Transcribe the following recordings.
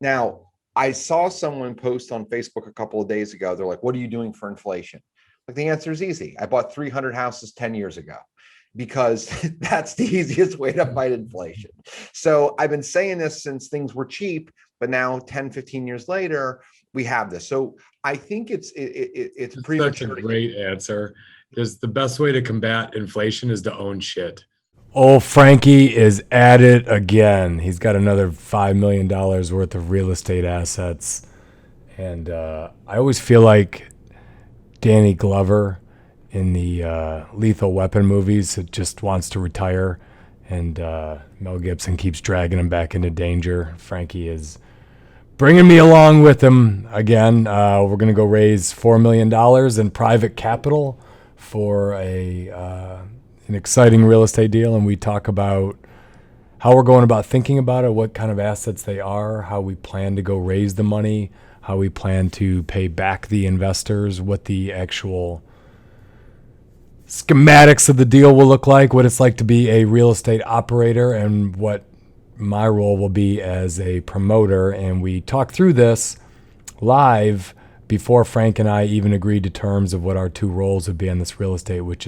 Now, I saw someone post on Facebook a couple of days ago. They're like, what are you doing for inflation? Like, the answer is easy. I bought 300 houses 10 years ago because that's the easiest way to fight inflation. So I've been saying this since things were cheap, but now 10, 15 years later, we have this. So I think it's Such a premature to get. great answer. Because the best way to combat inflation is to own shit. Old Frankie is at it again. He's got another $5 million worth of real estate assets. And I always feel like Danny Glover in the Lethal Weapon movies just wants to retire. And Mel Gibson keeps dragging him back into danger. Frankie is bringing me along with him again. We're going to go raise $4 million in private capital for an exciting real estate deal, and we talk about how we're going about thinking about it, what kind of assets they are, how we plan to go raise the money, how we plan to pay back the investors, what the actual schematics of the deal will look like, what it's like to be a real estate operator, and what my role will be as a promoter. And we talk through this live before Frank and I even agreed to terms of what our two roles would be on this real estate, which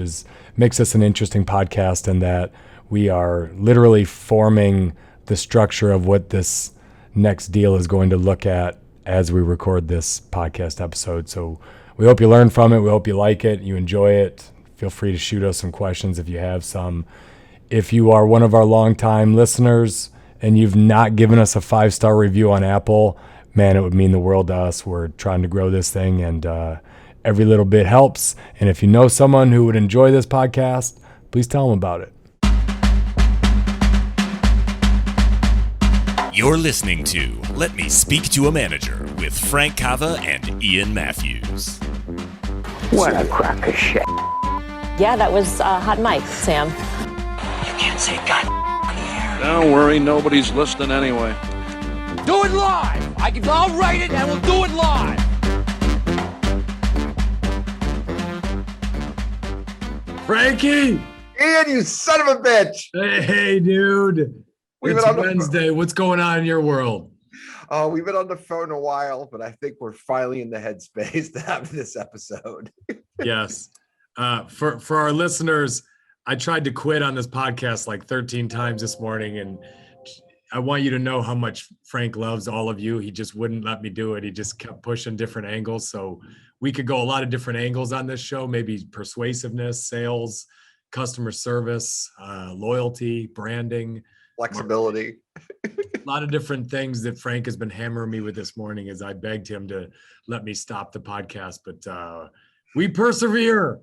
makes this an interesting podcast in that we are literally forming the structure of what this next deal is going to look at as we record this podcast episode. So we hope you learn from it. We hope you like it, you enjoy it. Feel free to shoot us some questions if you have some. If you are one of our longtime listeners and you've not given us a 5-star review on Apple, man, it would mean the world to us. We're trying to grow this thing, and every little bit helps. And if you know someone who would enjoy this podcast, please tell them about it. You're listening to Let Me Speak to a Manager with Frank Cava and Ian Matthews. What a crock of shit. Yeah, that was hot mic, Sam. You can't say God on the air. Don't worry, nobody's listening anyway. Do it live! I'll write it and we'll do it live! Frankie! Ian, you son of a bitch! Hey, dude. It's Wednesday. What's going on in your world? We've been on the phone a while, but I think we're finally in the headspace to have this episode. Yes. For our listeners, I tried to quit on this podcast like 13 times this morning, and I want you to know how much Frank loves all of you. He just wouldn't let me do it. He just kept pushing different angles. So we could go a lot of different angles on this show, maybe persuasiveness, sales, customer service, loyalty, branding, flexibility. A lot of different things that Frank has been hammering me with this morning as I begged him to let me stop the podcast. But we persevere.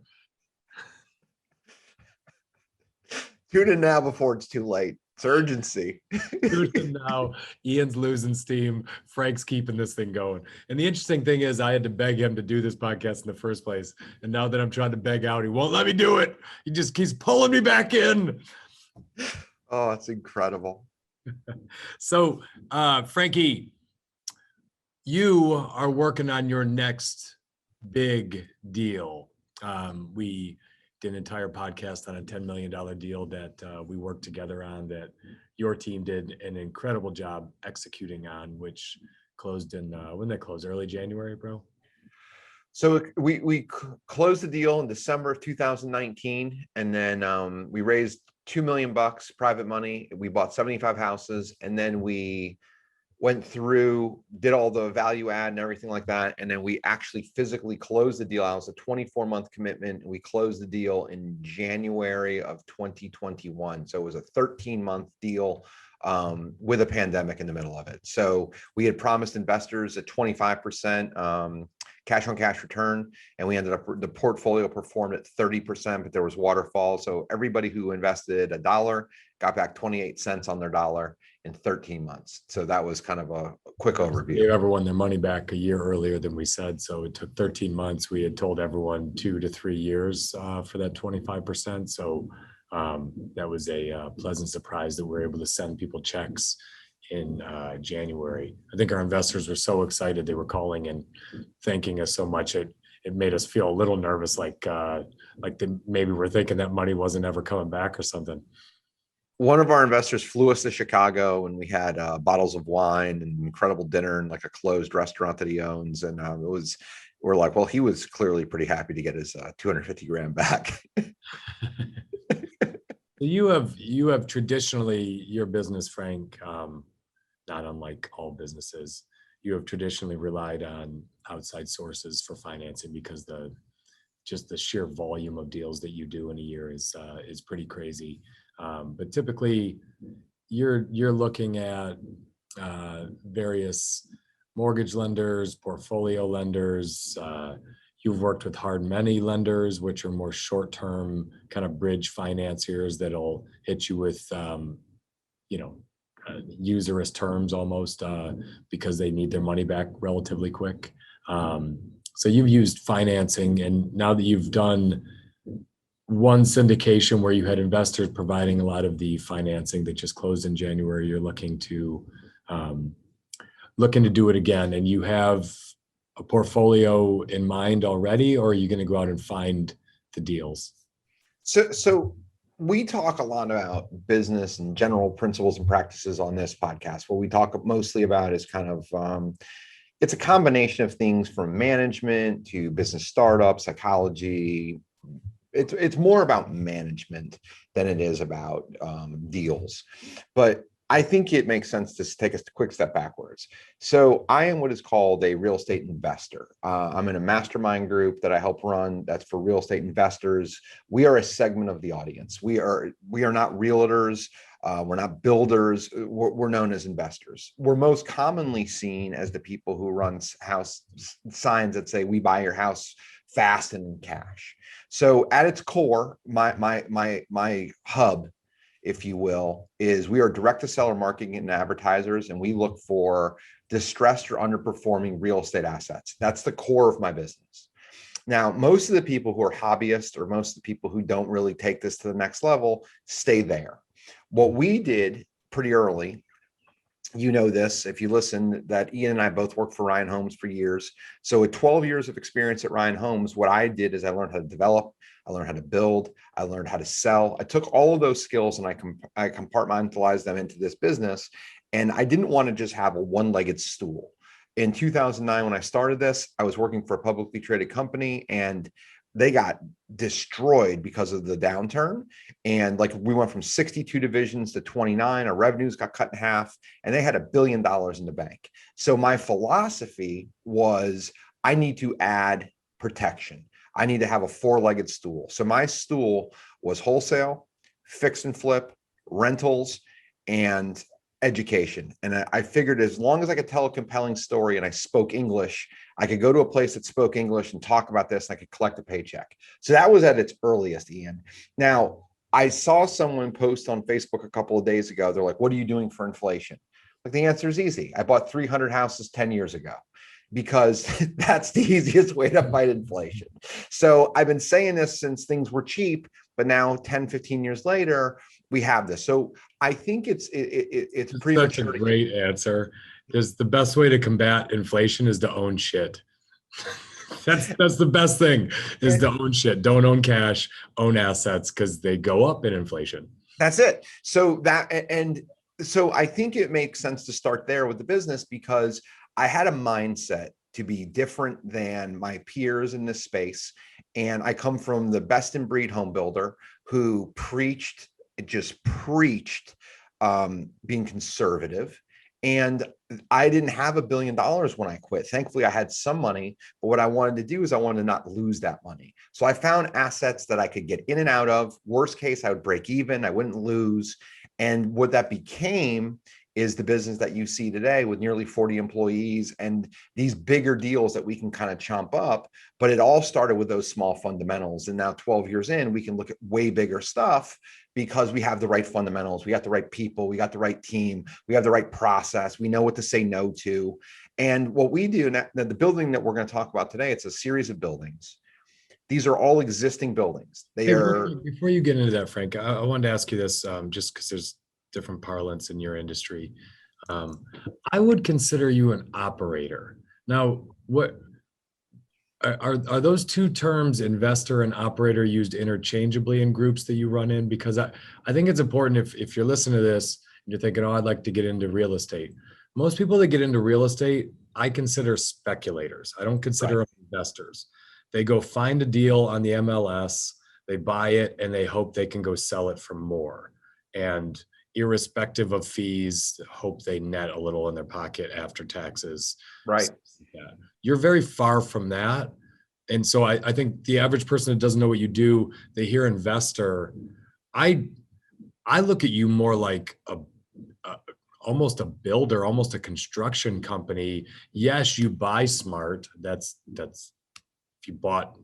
Tune in now before it's too late. It's urgency. Now, Ian's losing steam. Frank's keeping this thing going. And the interesting thing is I had to beg him to do this podcast in the first place. And now that I'm trying to beg out, he won't let me do it. He just keeps pulling me back in. Oh, it's incredible. So, Frankie, you are working on your next big deal. We did an entire podcast on a $10 million deal that we worked together on, that your team did an incredible job executing on, which closed in, when did that close? Early January, bro? So we closed the deal in December of 2019. And then we raised $2 million private money. We bought 75 houses. And then we went through, did all the value add and everything like that. And then we actually physically closed the deal. It was a 24-month commitment. We closed the deal in January of 2021. So it was a 13-month deal with a pandemic in the middle of it. So we had promised investors a 25% cash on cash return, and we ended up, the portfolio performed at 30%, but there was waterfall. So everybody who invested $1 got back 28 cents on their dollar in 13 months. So that was kind of a quick overview. Gave everyone their money back a year earlier than we said. So it took 13 months. We had told everyone 2 to 3 years for that 25%. So that was a pleasant surprise that we were able to send people checks in January. I think our investors were so excited. They were calling and thanking us so much. It made us feel a little nervous, like maybe we're thinking that money wasn't ever coming back or something. one of our investors flew us to Chicago, and we had bottles of wine and incredible dinner and like a closed restaurant that he owns. And we're like, well, he was clearly pretty happy to get his 250 grand back. You have traditionally, your business, Frank, not unlike all businesses, you have traditionally relied on outside sources for financing because just the sheer volume of deals that you do in a year is pretty crazy. But typically, you're looking at various mortgage lenders, portfolio lenders. You've worked with hard money lenders, which are more short-term kind of bridge financiers that'll hit you with, usurious terms almost because they need their money back relatively quick. So you've used financing, and now that you've done one syndication where you had investors providing a lot of the financing that just closed in January, you're looking to do it again, and you have a portfolio in mind already, or are you going to go out and find the deals? So we talk a lot about business and general principles and practices on this podcast. What we talk mostly about is kind of it's a combination of things from management to business startup, psychology. It's more about management than it is about deals. But I think it makes sense to take a quick step backwards. So I am what is called a real estate investor. I'm in a mastermind group that I help run that's for real estate investors. We are a segment of the audience. We are not realtors. We're not builders. We're known as investors. We're most commonly seen as the people who run house signs that say, "We buy your house fast and in cash." So at its core, my hub, if you will, is we are direct to seller marketing and advertisers, and we look for distressed or underperforming real estate assets. That's the core of my business. Now, most of the people who are hobbyists, or most of the people who don't really take this to the next level, stay there. What we did pretty early, you know this, if you listen, that Ian and I both worked for Ryan Homes for years. So with 12 years of experience at Ryan Homes, what I did is I learned how to develop, I learned how to build, I learned how to sell. I took all of those skills and I compartmentalized them into this business. And I didn't want to just have a one-legged stool. In 2009, when I started this, I was working for a publicly traded company, and they got destroyed because of the downturn. And like, we went from 62 divisions to 29, our revenues got cut in half, and they had $1 billion in the bank. So my philosophy was, I need to add protection. I need to have a four-legged stool. So my stool was wholesale, fix and flip, rentals, and education. And I figured as long as I could tell a compelling story and I spoke English, I could go to a place that spoke English and talk about this, and I could collect a paycheck. So that was at its earliest, Ian. Now, I saw someone post on Facebook a couple of days ago. They're like, "What are you doing for inflation?" Like, the answer is easy. I bought 300 houses 10 years ago, because that's the easiest way to fight inflation. So I've been saying this since things were cheap, but now 10, 15 years later, we have this. So I think it's premature. Such a great answer. Because the best way to combat inflation is to own shit. That's the best thing, is to own shit. Don't own cash, own assets, because they go up in inflation. That's it. So I think it makes sense to start there with the business, because I had a mindset to be different than my peers in this space. And I come from the best in breed home builder who preached being conservative. And I didn't have $1 billion when I quit. Thankfully, I had some money, but what I wanted to do is I wanted to not lose that money. So I found assets that I could get in and out of. Worst case, I would break even. I wouldn't lose. And what that became is the business that you see today, with nearly 40 employees and these bigger deals that we can kind of chomp up. But it all started with those small fundamentals. And now 12 years in, we can look at way bigger stuff, because we have the right fundamentals. We got the right people. We got the right team. We have the right process. We know what to say no to. And what we do, the building that we're going to talk about today, it's a series of buildings. These are all existing buildings. Before you get into that, Frank, I wanted to ask you this, just because there's different parlance in your industry. I would consider you an operator. Now, Are those two terms, investor and operator, used interchangeably in groups that you run in? Because I think it's important if you're listening to this and you're thinking, oh, I'd like to get into real estate. Most people that get into real estate, I consider speculators. I don't consider them investors. They go find a deal on the MLS, they buy it, and they hope they can go sell it for more. And irrespective of fees, hope they net a little in their pocket after taxes. Right. Yeah. You're very far from that. And so I think the average person that doesn't know what you do, they hear investor. I look at you more like almost a builder, almost a construction company. Yes, you buy smart. That's if you bought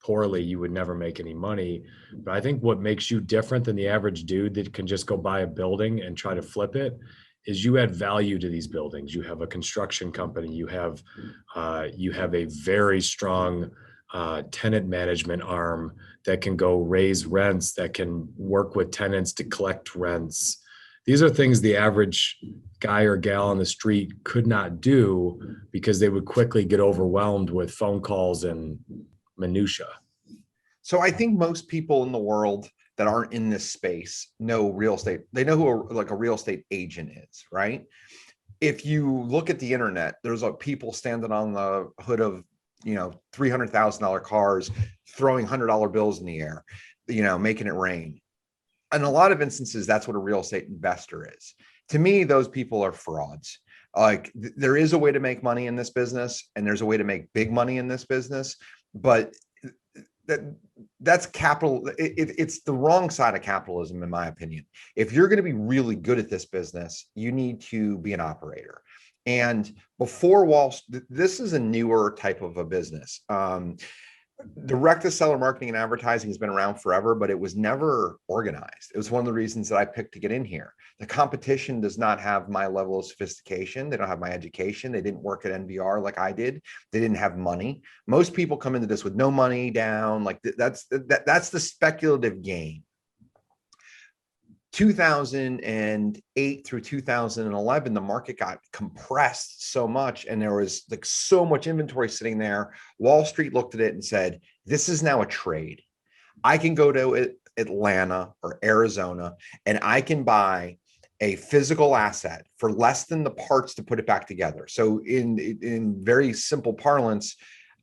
poorly, you would never make any money. But I think what makes you different than the average dude that can just go buy a building and try to flip it is you add value to these buildings. You have a construction company. You have a very strong tenant management arm that can go raise rents, that can work with tenants to collect rents. These are things the average guy or gal on the street could not do because they would quickly get overwhelmed with phone calls and minutia. So I think most people in the world that aren't in this space know real estate. They know who a real estate agent is, right? If you look at the internet, there's people standing on the hood of, $300,000 cars, throwing $100 bills in the air, making it rain. In a lot of instances, that's what a real estate investor is. To me, those people are frauds. Like there is a way to make money in this business, and there's a way to make big money in this business, but that's capital. It's the wrong side of capitalism, in my opinion. If you're going to be really good at this business, you need to be an operator. And before this is a newer type of a business. Direct to seller marketing and advertising has been around forever, but it was never organized. It was one of the reasons that I picked to get in here. The competition does not have my level of sophistication. They don't have my education. They didn't work at NVR like I did. They didn't have money. Most people come into this with no money down. Like that's the speculative game. 2008 through 2011, the market got compressed so much, and there was like so much inventory sitting there. Wall Street looked at it and said, this is now a trade. I can go to Atlanta or Arizona and I can buy a physical asset for less than the parts to put it back together. So in very simple parlance,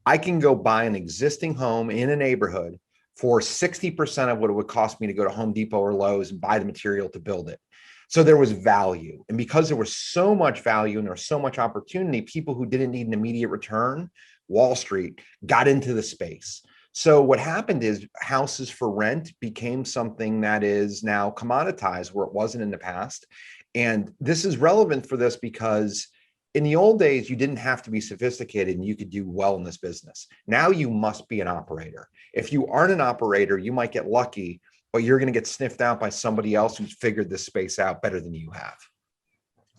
I can go buy an existing home in a neighborhood for 60% of what it would cost me to go to Home Depot or Lowe's and buy the material to build it. So there was value. And because there was so much value and there was so much opportunity, people who didn't need an immediate return, Wall Street, got into the space. So what happened is houses for rent became something that is now commoditized where it wasn't in the past. And this is relevant for this because in the old days, you didn't have to be sophisticated and you could do well in this business. Now you must be an operator. If you aren't an operator, you might get lucky, but you're going to get sniffed out by somebody else who's figured this space out better than you have.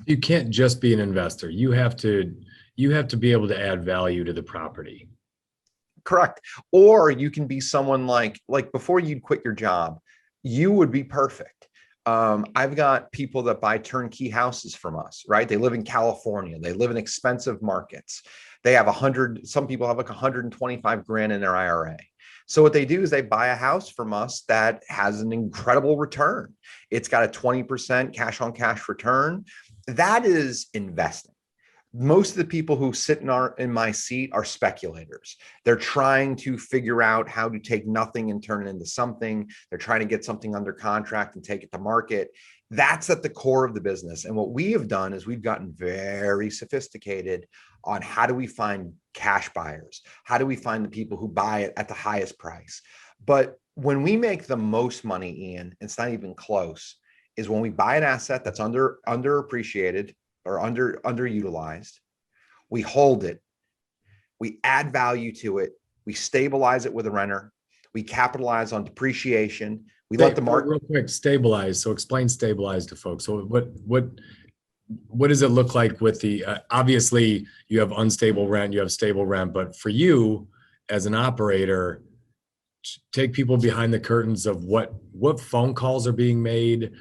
You can't just be an investor. You have to be able to add value to the property. Correct. Or you can be someone like before you'd quit your job, you would be perfect. I've got people that buy turnkey houses from us, right? They live in California. They live in expensive markets. They have some people have like 125 grand in their IRA. So what they do is they buy a house from us that has an incredible return. It's got a 20% cash on cash return. That is investing. Most of the people who sit in my seat are speculators. They're trying to figure out how to take nothing and turn it into something. They're trying to get something under contract and take it to market. That's at the core of the business. And what we have done is we've gotten very sophisticated on how do we find cash buyers? How do we find the people who buy it at the highest price? But when we make the most money, Ian, it's not even close, is when we buy an asset that's underappreciated or underutilized, we hold it, we add value to it, we stabilize it with a renter, we capitalize on depreciation, we let the market. Real quick, stabilize. So explain stabilize to folks. So what does it look like with the, obviously you have unstable rent, you have stable rent, but for you as an operator, take people behind the curtains of what phone calls are being made,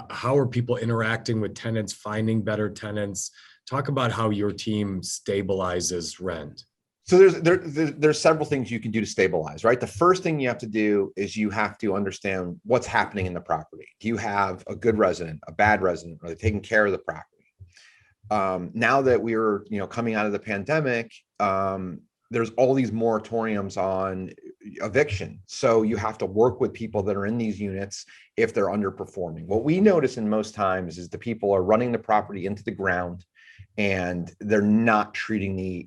how are people interacting with tenants, finding better tenants. Talk about how your team stabilizes rent. So there's several things you can do to stabilize, right? The first thing you have to do is you have to understand what's happening in the property. Do you have a good resident, a bad resident? Are they taking care of the property? Now that we're coming out of the pandemic, there's all these moratoriums on eviction. So you have to work with people that are in these units if they're underperforming. What we notice in most times is the people are running the property into the ground and they're not treating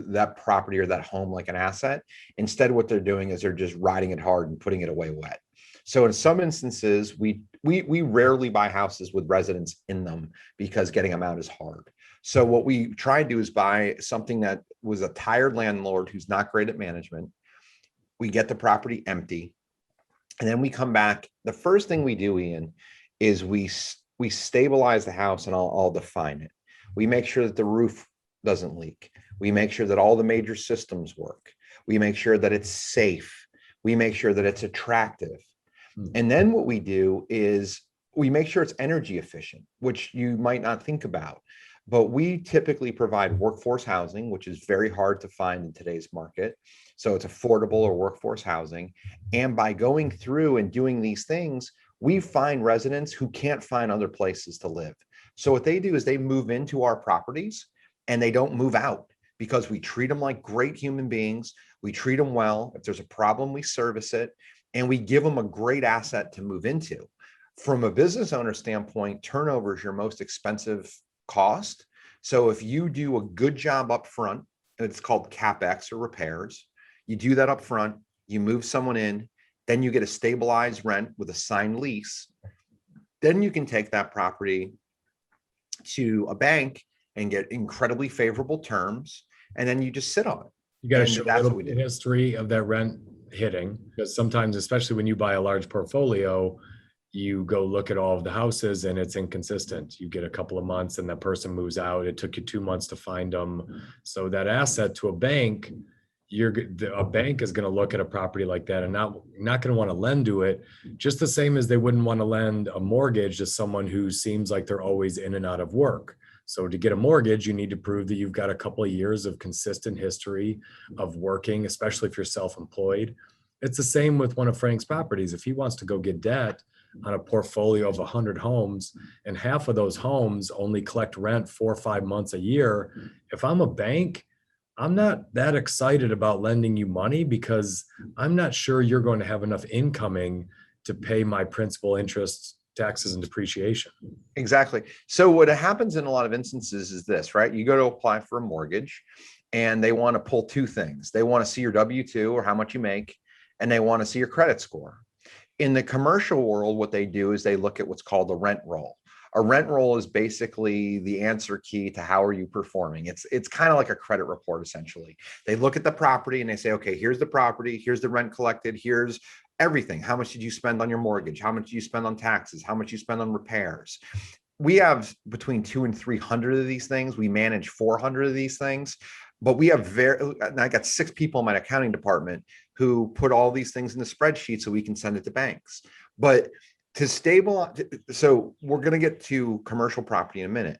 that property or that home like an asset. Instead, what they're doing is they're just riding it hard and putting it away wet. So in some instances, we rarely buy houses with residents in them because getting them out is hard. So what we try to do is buy something that was a tired landlord who's not great at management. We get the property empty, and then we come back. The first thing we do, Ian, is we stabilize the house, and I'll define it. We make sure that the roof doesn't leak. We make sure that all the major systems work. We make sure that it's safe. We make sure that it's attractive. And then what we do is we make sure it's energy efficient, which you might not think about. But we typically provide workforce housing, which is very hard to find in today's market. So it's affordable or workforce housing. And by going through and doing these things, we find residents who can't find other places to live. So what they do is they move into our properties and they don't move out because we treat them like great human beings. We treat them well. If there's a problem, we service it, and we give them a great asset to move into. From a business owner standpoint, turnover is your most expensive cost. So if you do a good job up front, and it's called CapEx or repairs, you do that up front, you move someone in, then you get a stabilized rent with a signed lease. Then you can take that property to a bank and get incredibly favorable terms, and then you just sit on it. You got to show that's a what we little do. history of that rent hitting, because sometimes, especially when you buy a large portfolio, you go look at all of the houses and it's inconsistent. You get a couple of months and that person moves out. It took you 2 months to find them. So that asset to a bank, a bank is going to look at a property like that and not going to want to lend to it, just the same as they wouldn't want to lend a mortgage to someone who seems like they're always in and out of work. So to get a mortgage, you need to prove that you've got a couple of years of consistent history of working, especially if you're self-employed. It's the same with one of Frank's properties. If he wants to go get debt on a portfolio of 100 homes and half of those homes only collect rent 4 or 5 months a year, if I'm a bank, I'm not that excited about lending you money because I'm not sure you're going to have enough incoming to pay my principal, interest, taxes, and depreciation. Exactly. So what happens in a lot of instances is this, right? You go to apply for a mortgage and they want to pull two things. They want to see your W-2 or how much you make, and they want to see your credit score. In the commercial world, what they do is they look at what's called a rent roll. A rent roll is basically the answer key to how are you performing. It's kind of like a credit report, essentially. They look at the property and they say, okay, here's the property, here's the rent collected, here's everything. How much did you spend on your mortgage? How much do you spend on taxes? How much you spend on repairs? We have between 200 and 300 of these things. We manage 400 of these things, but we have I got 6 people in my accounting department who put all these things in the spreadsheet so we can send it to banks. But to stabilize, so we're going to get to commercial property in a minute.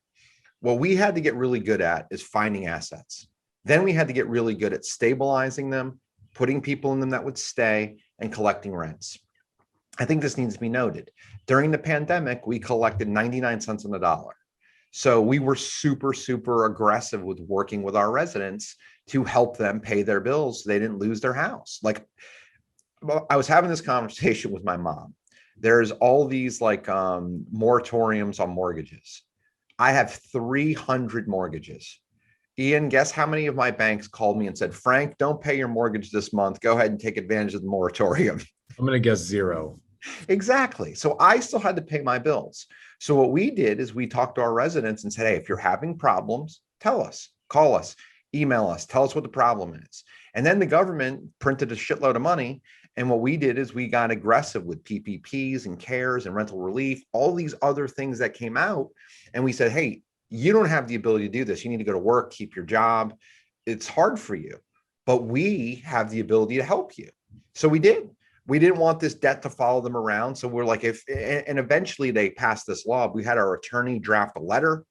What we had to get really good at is finding assets. Then we had to get really good at stabilizing them, putting people in them that would stay, and collecting rents. I think this needs to be noted. During the pandemic, we collected 99 cents on the dollar. So we were super, super aggressive with working with our residents to help them pay their bills so they didn't lose their house. Like, I was having this conversation with my mom. There's all these moratoriums on mortgages. I have 300 mortgages. Ian, guess how many of my banks called me and said, Frank, don't pay your mortgage this month. Go ahead and take advantage of the moratorium. I'm going to guess 0. Exactly. So I still had to pay my bills. So what we did is we talked to our residents and said, hey, if you're having problems, tell us, call us, email us, tell us what the problem is. And then the government printed a shitload of money. And what we did is we got aggressive with PPPs and CARES and rental relief, all these other things that came out. And we said, hey, you don't have the ability to do this. You need to go to work, keep your job. It's hard for you, but we have the ability to help you. So we did. We didn't want this debt to follow them around. So we're like, and eventually they passed this law. We had our attorney draft a letter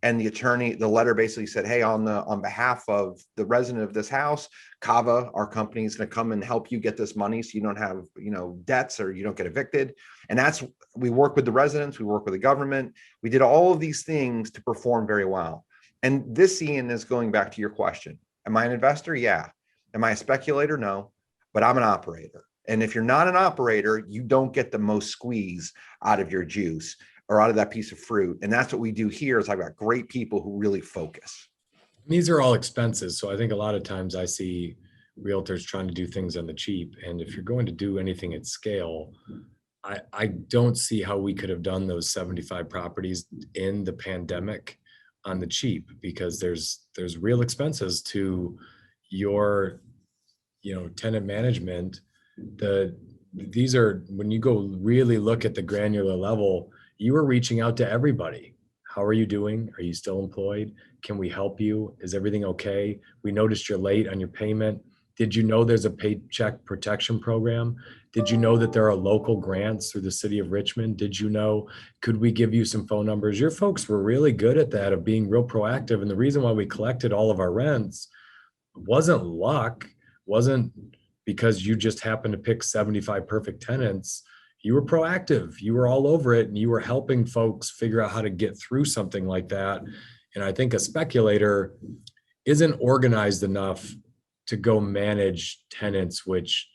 And the attorney, the letter basically said, hey, on behalf of the resident of this house, Kava, our company, is going to come and help you get this money so you don't have, debts or you don't get evicted. And we work with the residents, we work with the government. We did all of these things to perform very well. And this, Ian, is going back to your question. Am I an investor? Yeah. Am I a speculator? No, but I'm an operator. And if you're not an operator, you don't get the most squeeze out of your juice or out of that piece of fruit. And that's what we do here is I've got great people who really focus. These are all expenses. So I think a lot of times I see realtors trying to do things on the cheap. And if you're going to do anything at scale, I don't see how we could have done those 75 properties in the pandemic on the cheap, because there's real expenses to your, tenant management. These are, when you go really look at the granular level, you are reaching out to everybody. How are you doing? Are you still employed? Can we help you? Is everything okay? We noticed you're late on your payment. Did you know there's a paycheck protection program? Did you know that there are local grants through the city of Richmond? Did you know, could we give you some phone numbers? Your folks were really good at that, of being real proactive. And the reason why we collected all of our rents wasn't luck, wasn't because you just happened to pick 75 perfect tenants. You were proactive, you were all over it, and you were helping folks figure out how to get through something like that. And I think a speculator isn't organized enough to go manage tenants, which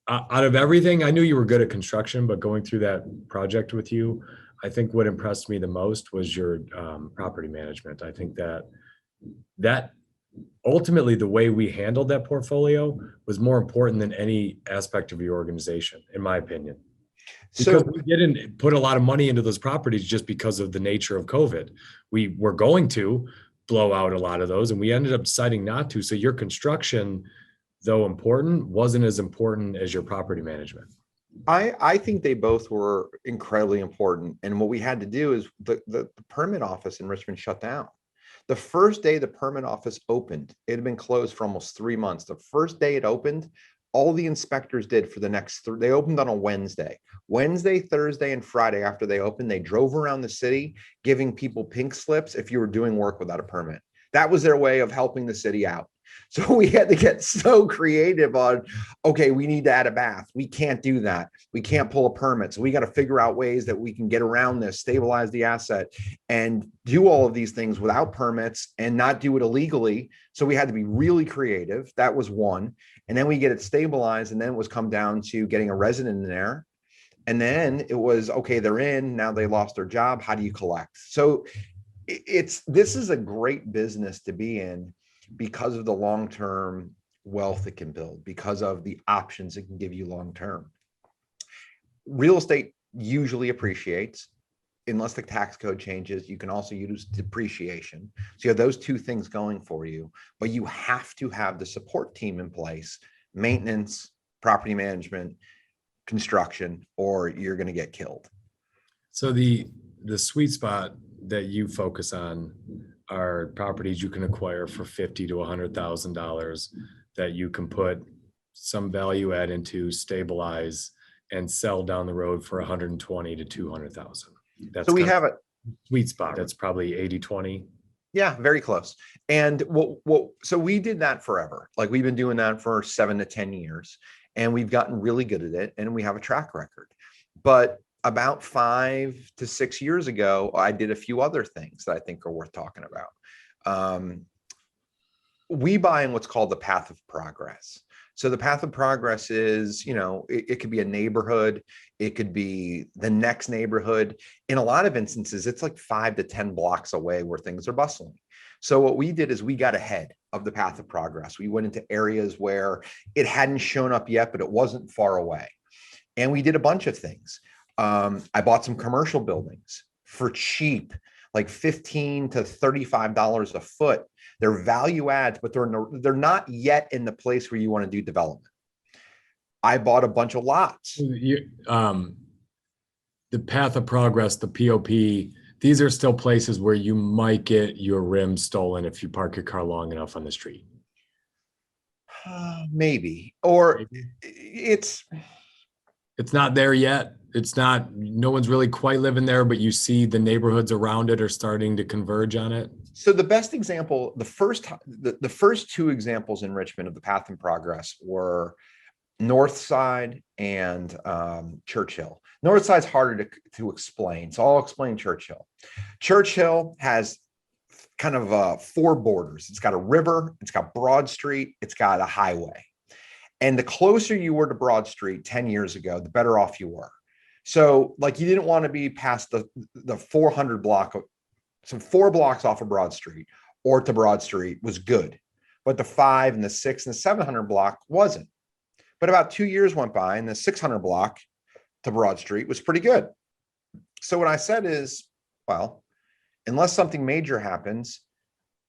out of everything, I knew you were good at construction, but going through that project with you, I think what impressed me the most was your property management. I think that ultimately the way we handled that portfolio was more important than any aspect of your organization, in my opinion. Because we didn't put a lot of money into those properties just because of the nature of COVID. We were going to blow out a lot of those, and we ended up deciding not to. So your construction, though important, wasn't as important as your property management. I think they both were incredibly important. And what we had to do is the permit office in Richmond shut down. The first day the permit office opened, it had been closed for almost 3 months. The first day it opened, all the inspectors did for the next they opened on a Wednesday, Thursday, and Friday after they opened, they drove around the city giving people pink slips if you were doing work without a permit. That was their way of helping the city out. So we had to get so creative on, okay, we need to add a bath. We can't do that. We can't pull a permit. So we got to figure out ways that we can get around this, stabilize the asset, and do all of these things without permits and not do it illegally. So we had to be really creative. That was one. And then we get it stabilized. And then it was come down to getting a resident in there. And then it was, okay, they're in, now they lost their job. How do you collect? So this is a great business to be in because of the long-term wealth it can build, because of the options it can give you long-term. Real estate usually appreciates, unless the tax code changes. You can also use depreciation. So you have those two things going for you, but you have to have the support team in place, maintenance, property management, construction, or you're going to get killed. So the sweet spot that you focus on are properties you can acquire for $50,000 to $100,000 that you can put some value add into, stabilize, and sell down the road for $120,000 to $200,000. That's so we have a sweet spot. That's probably 80-20. Yeah, very close. And so we did that forever. Like we've been doing that for 7 to 10 years, and we've gotten really good at it, and we have a track record. But about 5 to 6 years ago, I did a few other things that I think are worth talking about. We buy in what's called the path of progress. So the path of progress is, it could be a neighborhood, it could be the next neighborhood. In a lot of instances, it's like 5 to 10 blocks away where things are bustling. So what we did is we got ahead of the path of progress. We went into areas where it hadn't shown up yet, but it wasn't far away. And we did a bunch of things. I bought some commercial buildings for cheap, like $15 to $35 a foot. They're value adds, but they're not yet in the place where you want to do development. I bought a bunch of lots. The path of progress, the POP, these are still places where you might get your rims stolen if you park your car long enough on the street. Maybe, or it's not there yet. it's not, no one's really quite living there, but you see the neighborhoods around it are starting to converge on it. So the best example, the first two examples in Richmond of the path in progress were North Side and Churchill. North Side's harder to explain, so I'll explain Churchill. Churchill has kind of four borders. It's got a river, it's got Broad Street, it's got a highway. And the closer you were to Broad Street 10 years ago, the better off you were. So like you didn't want to be past the 400 block, some 4 blocks off of Broad Street or to Broad Street was good. But the 5 and the 6 and the 700 block wasn't. But about 2 years went by and the 600 block to Broad Street was pretty good. So what I said is, well, unless something major happens,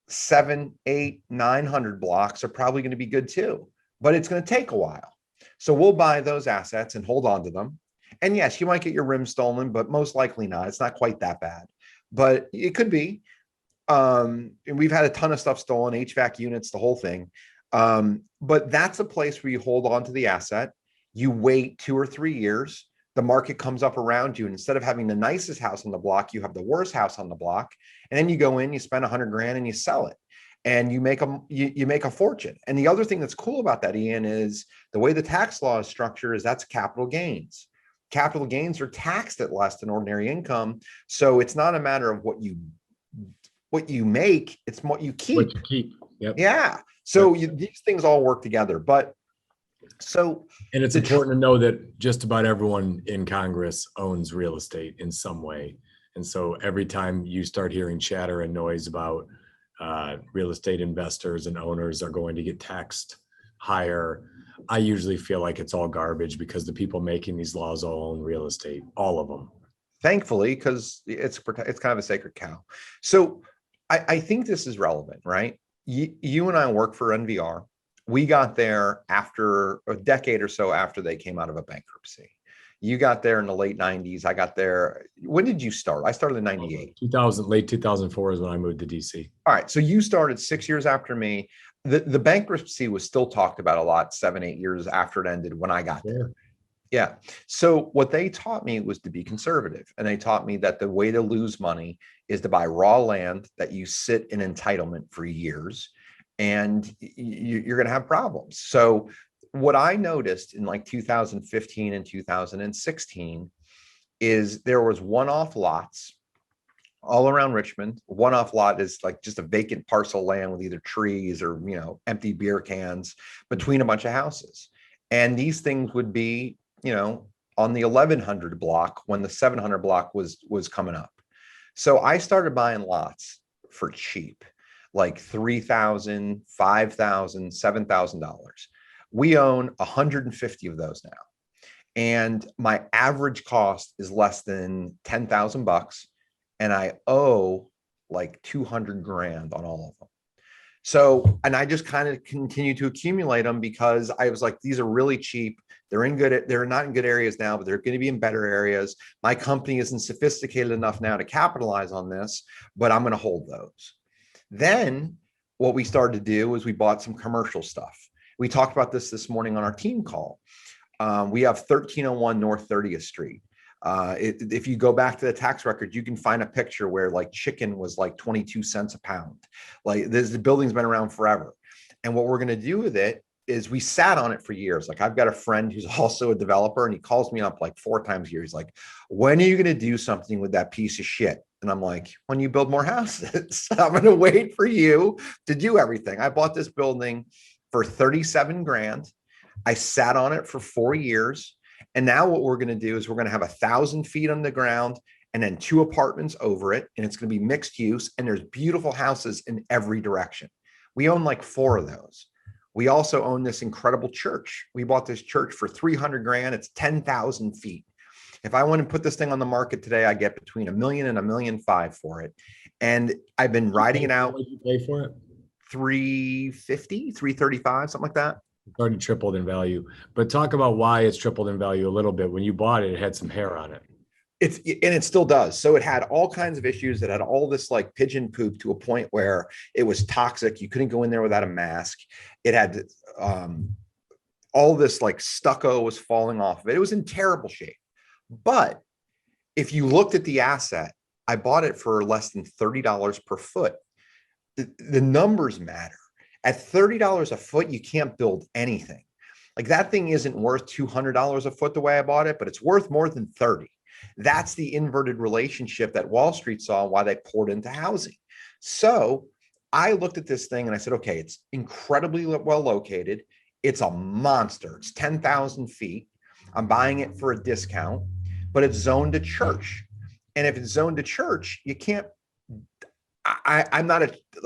7, 8, 900 blocks are probably going to be good too, but it's going to take a while. So we'll buy those assets and hold on to them. And yes, you might get your rim stolen, but most likely not. It's not quite that bad, but it could be. And we've had a ton of stuff stolen, HVAC units, the whole thing. But that's a place where you hold on to the asset. You wait 2 or 3 years. The market comes up around you. And instead of having the nicest house on the block, you have the worst house on the block. And then you go in, you spend 100 grand and you sell it. And you make a fortune. And the other thing that's cool about that, Ian, is the way the tax law is structured is that's capital gains. Capital gains are taxed at less than ordinary income. So it's not a matter of what you make, it's what you keep. What you keep. Yep. Yeah. So these things all work together. And it's important to know that just about everyone in Congress owns real estate in some way. And so every time you start hearing chatter and noise about real estate investors and owners are going to get taxed higher, I usually feel like it's all garbage because the people making these laws all own real estate, all of them. Thankfully, because it's kind of a sacred cow. So I think this is relevant, right? You and I work for NVR. We got there after a decade or so after they came out of a bankruptcy. You got there in the late 90s. I got there. When did you start? I started in 98. Late 2004 is when I moved to DC. All right. So you started 6 years after me. The bankruptcy was still talked about a lot 7, 8 years after it ended when I got there. Yeah. So what they taught me was to be conservative. And they taught me that the way to lose money is to buy raw land that you sit in entitlement for years, and you're going to have problems. So what I noticed in like 2015 and 2016 is there was one-off lots all around Richmond. One-off lot is like just a vacant parcel of land with either trees or, empty beer cans between a bunch of houses. And these things would be, on the 1100 block when the 700 block was coming up. So I started buying lots for cheap, like $3,000, $5,000, $7,000. We own 150 of those now. And my average cost is less than 10,000 bucks. And I owe like 200 grand on all of them. So, and I just kind of continue to accumulate them because I was like, these are really cheap. They're not in good areas now, but they're going to be in better areas. My company isn't sophisticated enough now to capitalize on this, but I'm going to hold those. Then what we started to do was we bought some commercial stuff. We talked about this morning on our team call. We have 1301 North 30th Street. If you go back to the tax record, you can find a picture where like chicken was like 22 cents a pound. Like the building's been around forever. And what we're going to do with it is we sat on it for years. Like I've got a friend who's also a developer and he calls me up like 4 times a year. He's like, when are you going to do something with that piece of shit? And I'm like, when you build more houses, I'm going to wait for you to do everything. I bought this building for 37 grand. I sat on it for 4 years. And now what we're going to do is we're going to have 1,000 feet on the ground and then 2 apartments over it. And it's going to be mixed use. And there's beautiful houses in every direction. We own like 4 of those. We also own this incredible church. We bought this church for 300 grand. It's 10,000 feet. If I want to put this thing on the market today, I get between $1 million and $1.5 million for it. And I've been riding it out. What did you pay for it? 350, 335, something like that. It's already tripled in value. But talk about why it's tripled in value a little bit. When you bought it, it had some hair on it. And it still does. So it had all kinds of issues. It had all this like pigeon poop to a point where it was toxic. You couldn't go in there without a mask. It had all this like stucco was falling off of it. It was in terrible shape. But if you looked at the asset, I bought it for less than $30 per foot. The numbers matter. At $30 a foot, you can't build anything. Like that thing isn't worth $200 a foot the way I bought it, but it's worth more than 30. That's the inverted relationship that Wall Street saw, why they poured into housing. So I looked at this thing and I said, okay, it's incredibly well located. It's a monster. It's 10,000 feet. I'm buying it for a discount, but it's zoned to church. And if it's zoned to church, you can't, I'm not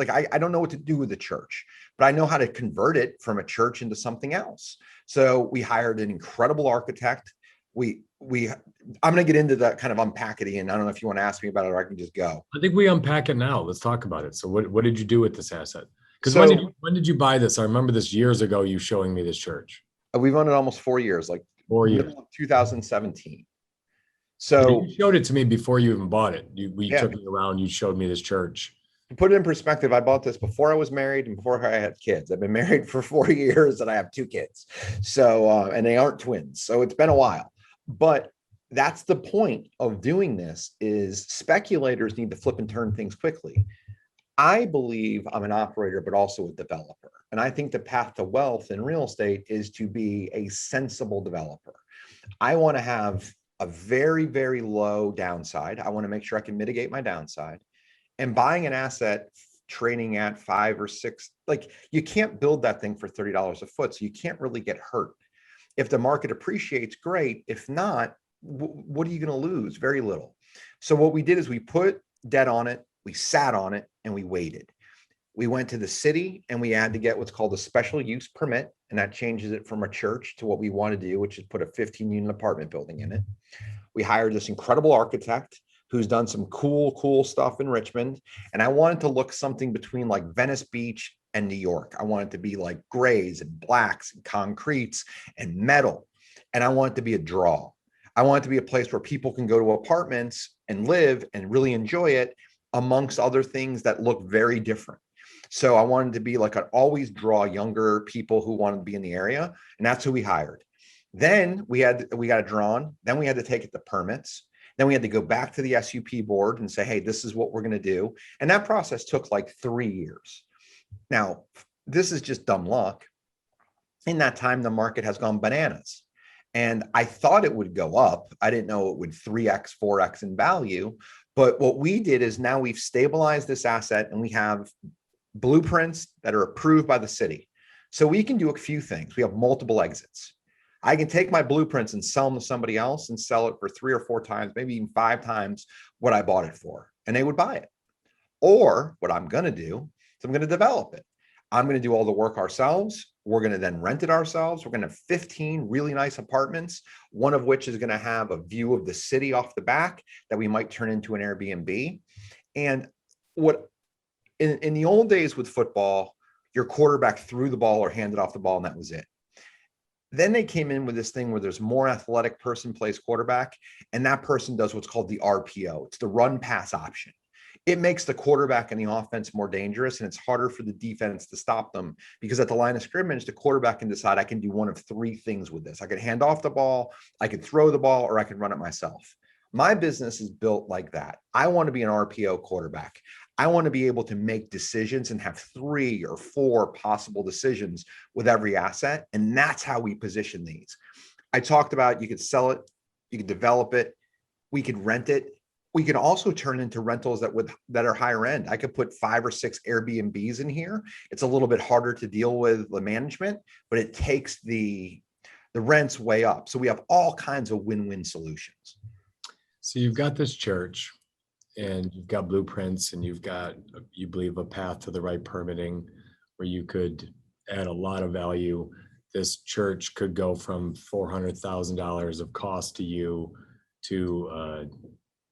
I don't know what to do with the church, but I know how to convert it from a church into something else. So we hired an incredible architect. I'm going to get into that, kind of unpack it, Ian. I don't know if you want to ask me about it or I can just go. I think we unpack it now. Let's talk about it. So what did you do with this asset? Because So, when did you buy this? I remember this years ago, you showing me this church. we've owned it almost 4 years, like 4 years. middle of 2017. But So you showed it to me before you even bought it. We Yeah. took me around, you showed me this church. to put it in perspective, I bought this before I was married and before I had kids. I've been married for 4 years and I have 2 kids. So, and they aren't twins. So it's been a while, but that's the point of doing this is speculators need to flip and turn things quickly. I believe I'm an operator, but also a developer. And I think the path to wealth in real estate is to be a sensible developer. I want to have a very, very low downside. I want to make sure I can mitigate my downside. And buying an asset trading at 5 or 6, like you can't build that thing for $30 a foot. So you can't really get hurt. If the market appreciates, great. If not, what are you going to lose? Very little. So what we did is we put debt on it, we sat on it, and we waited. We went to the city and we had to get what's called a special use permit. And that changes it from a church to what we want to do, which is put a 15-unit apartment building in it. We hired this incredible architect who's done some cool stuff in Richmond. And I wanted to look something between like Venice Beach and New York. I wanted to be like grays and blacks and concretes and metal. And I want it to be a draw. I want it to be a place where people can go to apartments and live and really enjoy it amongst other things that look very different. So I wanted to be like an always draw younger people who wanted to be in the area. And that's who we hired. Then we got it drawn. Then we had to take it to permits. Then we had to go back to the SUP board and say, hey, this is what we're going to do. And that process took like 3 years. Now, this is just dumb luck. In that time, the market has gone bananas. And I thought it would go up. I didn't know it would 3x, 4x in value. But what we did is now we've stabilized this asset and we have blueprints that are approved by the city. So we can do a few things. We have multiple exits. I can take my blueprints and sell them to somebody else and sell it for 3 or 4 times, maybe even 5 times what I bought it for, and they would buy it. Or what I'm going to do is I'm going to develop it. I'm going to do all the work ourselves. We're going to then rent it ourselves. We're going to have 15 really nice apartments, one of which is going to have a view of the city off the back that we might turn into an Airbnb. And what in the old days with football, your quarterback threw the ball or handed off the ball and that was it. Then they came in with this thing where there's more athletic person plays quarterback, and that person does what's called the RPO. It's the run pass option. It makes the quarterback and the offense more dangerous, and it's harder for the defense to stop them because at the line of scrimmage, the quarterback can decide I can do one of 3 things with this. I could hand off the ball, I could throw the ball, or I could run it myself. My business is built like that. I want to be an RPO quarterback. I want to be able to make decisions and have 3 or 4 possible decisions with every asset. And that's how we position these. I talked about you could sell it, you could develop it, we could rent it. We can also turn into rentals that are higher end. I could put 5 or 6 Airbnbs in here. It's a little bit harder to deal with the management, but it takes the rents way up. So we have all kinds of win-win solutions. So you've got this church and you've got blueprints and you've got, you believe, a path to the right permitting where you could add a lot of value. This church could go from $400,000 of cost to you to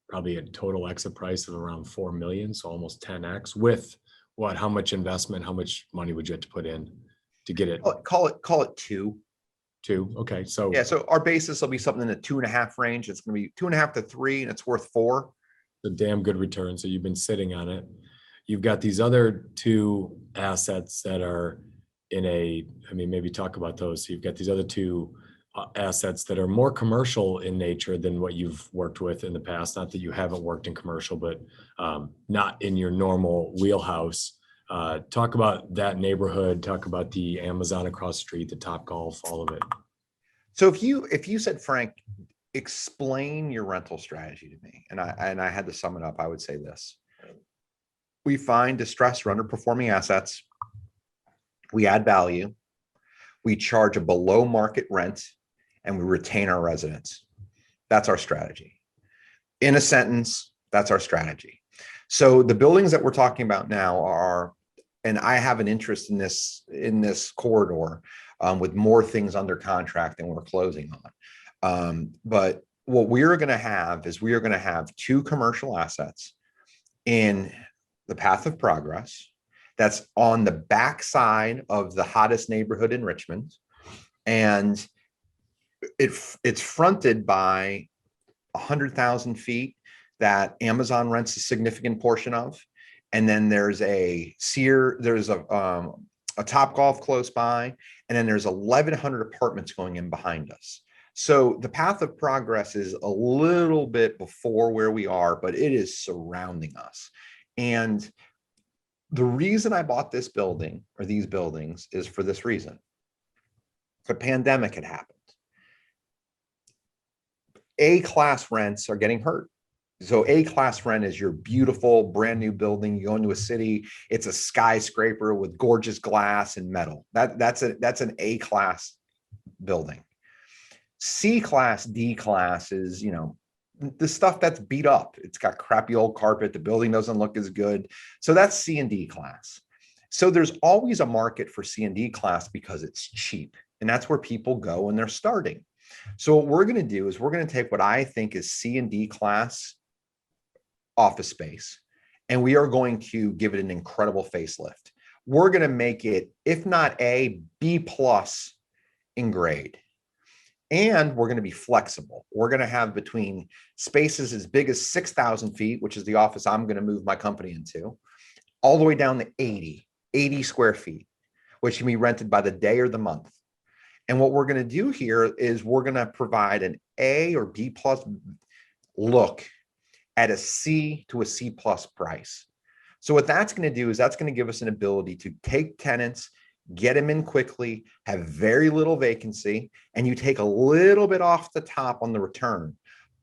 probably a total exit price of around 4 million. So almost 10x with what, how much investment, how much money would you have to put in to get it? Call it 2. 2. Okay. So yeah. So our basis will be something in the 2.5 range. It's going to be 2.5 to 3 and it's worth 4. A damn good return. So you've been sitting on it. You've got these other 2 assets that are in maybe talk about those. So you've got these other 2 assets that are more commercial in nature than what you've worked with in the past. Not that you haven't worked in commercial, but not in your normal wheelhouse. Talk about that neighborhood, talk about the Amazon across the street, the Topgolf, all of it. So if you said, Frank, explain your rental strategy to me, and I had to sum it up, I would say this. We find distressed or underperforming assets. We add value. We charge a below market rent, and we retain our residents. That's our strategy. In a sentence, that's our strategy. So the buildings that we're talking about now are, and I have an interest in this corridor with more things under contract than we're closing on. But what we're going to have is we are going to have 2 commercial assets in the Path of Progress. That's on the backside of the hottest neighborhood in Richmond. And it's fronted by 100,000 feet that Amazon rents a significant portion of. And then there's a Topgolf close by, and then there's 1,100 apartments going in behind us. So the Path of Progress is a little bit before where we are, but it is surrounding us. And the reason I bought this building or these buildings is for this reason. The pandemic had happened. A-class rents are getting hurt. So A-class rent is your beautiful brand new building. You go into a city, it's a skyscraper with gorgeous glass and metal. That's an A-class building. C-class, D-class is, the stuff that's beat up. It's got crappy old carpet. The building doesn't look as good. So that's C and D class. So there's always a market for C and D class because it's cheap. And that's where people go when they're starting. So what we're going to do is we're going to take what I think is C and D class office space, and we are going to give it an incredible facelift. We're going to make it, if not A, B+ in grade. And we're going to be flexible. We're going to have between spaces as big as 6,000 feet, which is the office I'm going to move my company into, all the way down to 80 square feet, which can be rented by the day or the month. And what we're going to do here is we're going to provide an A or B+ look at a C to a C+ price. So what that's going to do is that's going to give us an ability to take tenants, get them in quickly, have very little vacancy, and you take a little bit off the top on the return,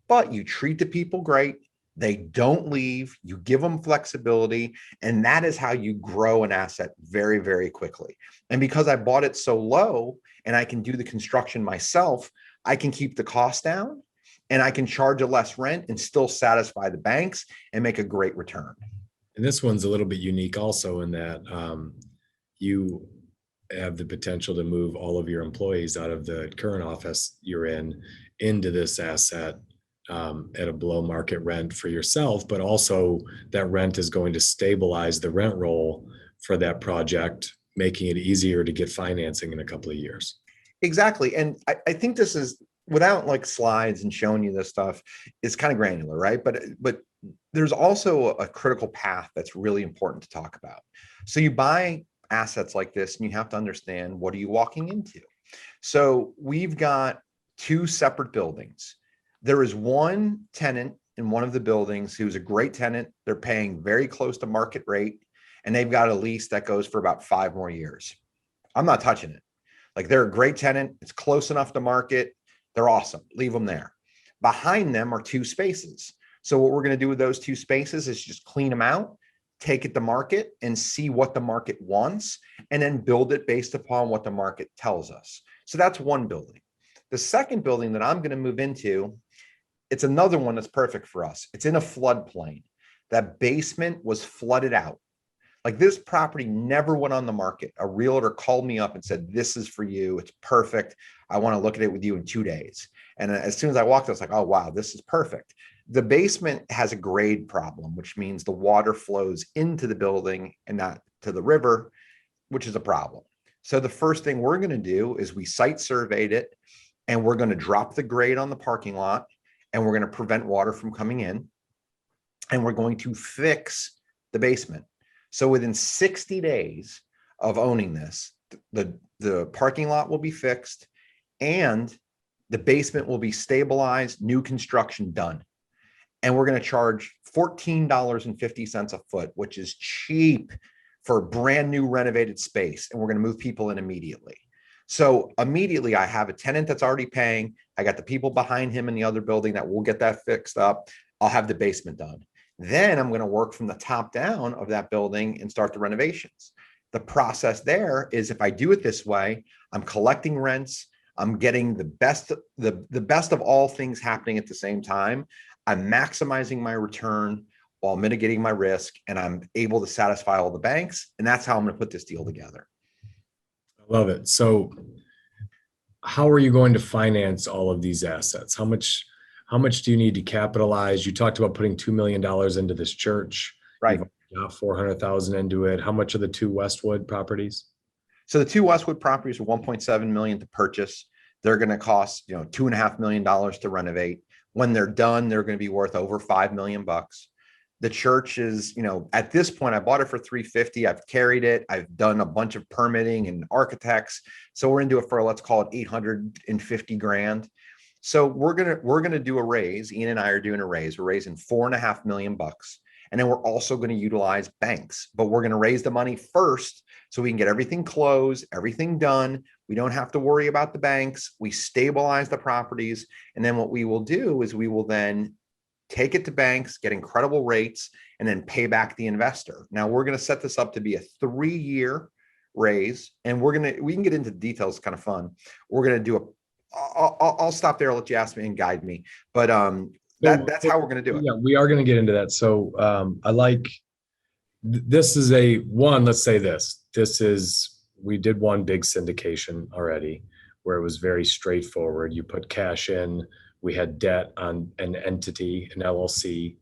but you treat the people great. They don't leave. You give them flexibility, and that is how you grow an asset very, very quickly. And because I bought it so low and I can do the construction myself, I can keep the cost down and I can charge a less rent and still satisfy the banks and make a great return. And this one's a little bit unique also in that you have the potential to move all of your employees out of the current office you're in into this asset at a below market rent for yourself, but also that rent is going to stabilize the rent roll for that project, making it easier to get financing in a couple of years. Exactly. And I think this is, without like slides and showing you this stuff, it's kind of granular, right? But there's also a critical path that's really important to talk about. So you buy assets like this and you have to understand, what are you walking into? So we've got 2 separate buildings. There is one tenant in one of the buildings who's a great tenant. They're paying very close to market rate, and they've got a lease that goes for about 5 more years. I'm not touching it. Like, they're a great tenant. It's close enough to market. They're awesome. Leave them there. Behind them are 2 spaces. So what we're going to do with those 2 spaces is just clean them out, take it to market and see what the market wants, and then build it based upon what the market tells us. So that's one building. The second building that I'm going to move into, it's another one that's perfect for us. It's in a floodplain. That basement was flooded out. Like, this property never went on the market. A realtor called me up and said, "This is for you. It's perfect. I want to look at it with you in 2 days." And as soon as I walked, I was like, "Oh, wow, this is perfect." The basement has a grade problem, which means the water flows into the building and not to the river, which is a problem. So the first thing we're going to do is we site surveyed it, and we're going to drop the grade on the parking lot, and we're going to prevent water from coming in, and we're going to fix the basement. So within 60 days of owning this, the parking lot will be fixed, and The basement will be stabilized, new construction done. And we're going to charge $14.50 a foot, which is cheap for a brand new renovated space. And we're going to move people in immediately. So immediately I have a tenant that's already paying. I got the people behind him in the other building that will get that fixed up. I'll have the basement done. Then I'm going to work from the top down of that building and start the renovations. The process there is, if I do it this way, I'm collecting rents. I'm getting the best of all things happening at the same time. I'm maximizing my return while mitigating my risk, and I'm able to satisfy all the banks. And that's how I'm going to put this deal together. I love it. So how are you going to finance all of these assets? How much do you need to capitalize? You talked about putting $2 million into this church. Right. You've got 400,000 into it. How much are the 2 Westwood properties? So the 2 Westwood properties are 1.7 million to purchase. They're going to cost, $2.5 million to renovate. When they're done, they're going to be worth over $5 million. The church is, at this point, I bought it for $350. I've carried it. I've done a bunch of permitting and architects. So we're into it for, let's call it $850,000. So we're gonna do a raise. Ian and I are doing a raise. We're raising $4.5 million. And then we're also going to utilize banks, but we're going to raise the money first so we can get everything closed, everything done. We don't have to worry about the banks. We stabilize the properties. And then what we will do is we will then take it to banks, get incredible rates, and then pay back the investor. Now we're going to set this up to be a 3-year raise, and we can get into details. It's kind of fun. We're going to do I'll stop there. I'll let you ask me and guide me, but that's how we're going to do it. Yeah, we are going to get into that. So this is let's say we did one big syndication already where it was very straightforward. You put cash in, we had debt on an entity, an LLC.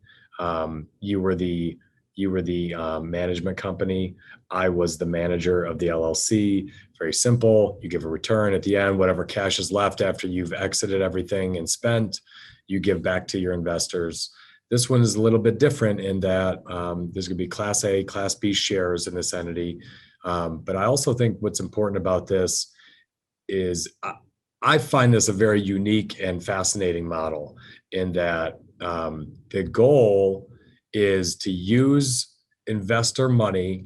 You were the management company. I was the manager of the LLC. Very simple. You give a return at the end, whatever cash is left after you've exited everything and spent, you give back to your investors. This one is a little bit different in that there's going to be Class A, Class B shares in this entity. But I also think what's important about this is I find this a very unique and fascinating model in that the goal is to use investor money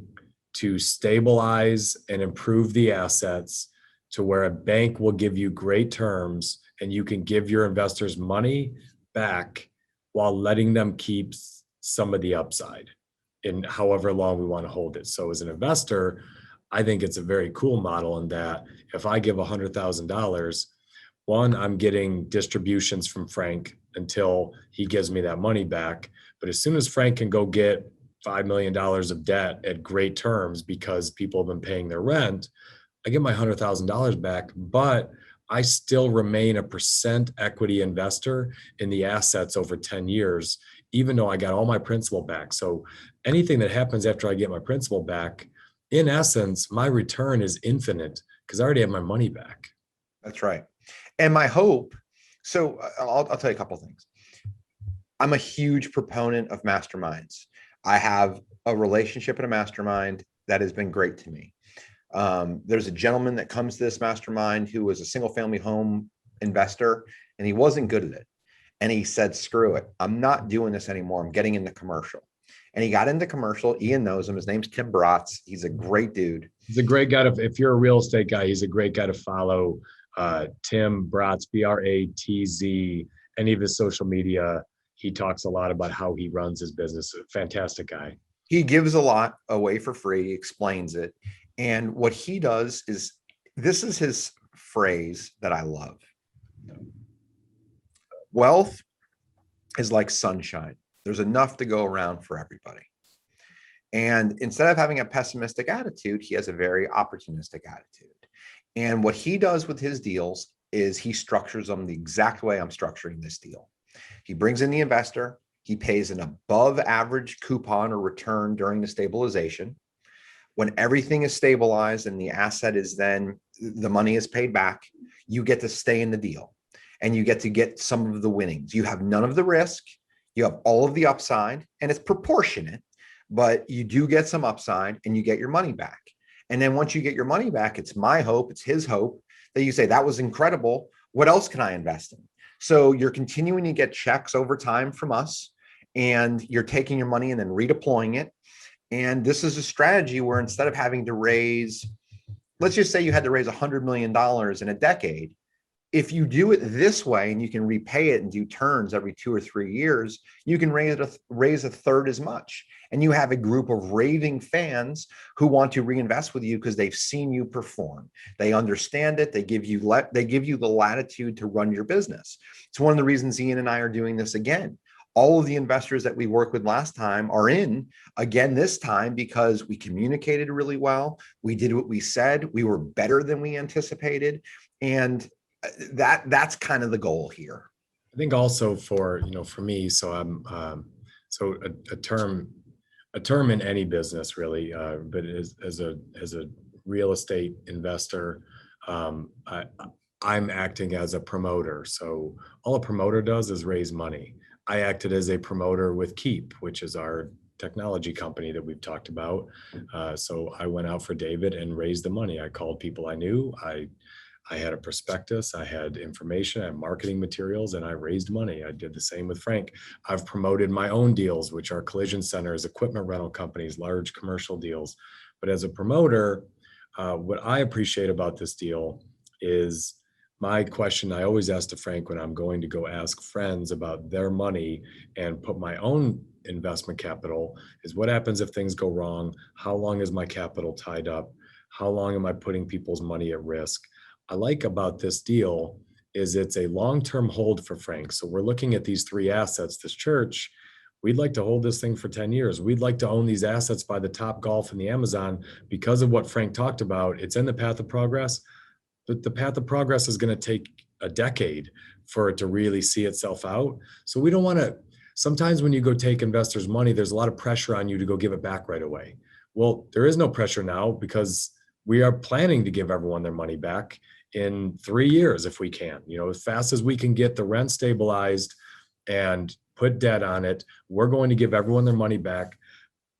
to stabilize and improve the assets to where a bank will give you great terms and you can give your investors money back while letting them keep some of the upside in however long we want to hold it. So as an investor, I think it's a very cool model in that if I give $100,000, one, I'm getting distributions from Frank until he gives me that money back. But as soon as Frank can go get $5 million of debt at great terms because people have been paying their rent, I get my $100,000 back, but I still remain a percent equity investor in the assets over 10 years, even though I got all my principal back. So anything that happens after I get my principal back, in essence, my return is infinite because I already have my money back. That's right. And my hope, so I'll tell you a couple of things. I'm a huge proponent of masterminds. I have a relationship in a mastermind that has been great to me. There's a gentleman that comes to this mastermind who was a single family home investor, and he wasn't good at it. And he said, screw it. I'm not doing this anymore. I'm getting into commercial. And he got into commercial. Ian knows him. His name's Tim Bratz. He's a great dude. He's a great guy. If you're a real estate guy, he's a great guy to follow. Tim Bratz, Bratz, any of his social media. He talks a lot about how he runs his business. Fantastic guy. He gives a lot away for free. He explains it. And what he does is, this is his phrase that I love. Wealth is like sunshine. There's enough to go around for everybody. And instead of having a pessimistic attitude, he has a very opportunistic attitude. And what he does with his deals is he structures them the exact way I'm structuring this deal. He brings in the investor. He pays an above average coupon or return during the stabilization. When everything is stabilized and the asset is then, the money is paid back, you get to stay in the deal and you get to get some of the winnings. You have none of the risk. You have all of the upside, and it's proportionate, but you do get some upside and you get your money back. And then once you get your money back, it's my hope, it's his hope that you say, that was incredible. what else can I invest in? So you're continuing to get checks over time from us, and you're taking your money and then redeploying it. And this is a strategy where instead of having to raise, let's just say you had to raise $100 million in a decade, if you do it this way and you can repay it and do turns every 2 or 3 years, you can raise a third as much. And you have a group of raving fans who want to reinvest with you because they've seen you perform. They understand it. They give you the latitude to run your business. It's one of the reasons Ian and I are doing this again. All of the investors that we worked with last time are in again this time because we communicated really well. We did what we said. We were better than we anticipated. And that's kind of the goal here. I think also for me, so I'm a term in any business really, but as a real estate investor, I'm acting as a promoter. So all a promoter does is raise money. I acted as a promoter with Keep, which is our technology company that we've talked about. So I went out for David and raised the money. I called people I knew. I had a prospectus, I had information, I had marketing materials, and I raised money. I did the same with Frank. I've promoted my own deals, which are collision centers, equipment rental companies, large commercial deals. But as a promoter, what I appreciate about this deal is my question I always ask to Frank when I'm going to go ask friends about their money and put my own investment capital is what happens if things go wrong? How long is my capital tied up? How long am I putting people's money at risk? I like about this deal is it's a long-term hold for Frank. So we're looking at these 3 assets, this church, we'd like to hold this thing for 10 years. We'd like to own these assets by the Top Golf and the Amazon because of what Frank talked about. It's in the path of progress, but the path of progress is going to take a decade for it to really see itself out. So we don't want to, sometimes when you go take investors' money, there's a lot of pressure on you to go give it back right away. Well, there is no pressure now because we are planning to give everyone their money back in 3 years if we can, as fast as we can get the rent stabilized and put debt on it, we're going to give everyone their money back.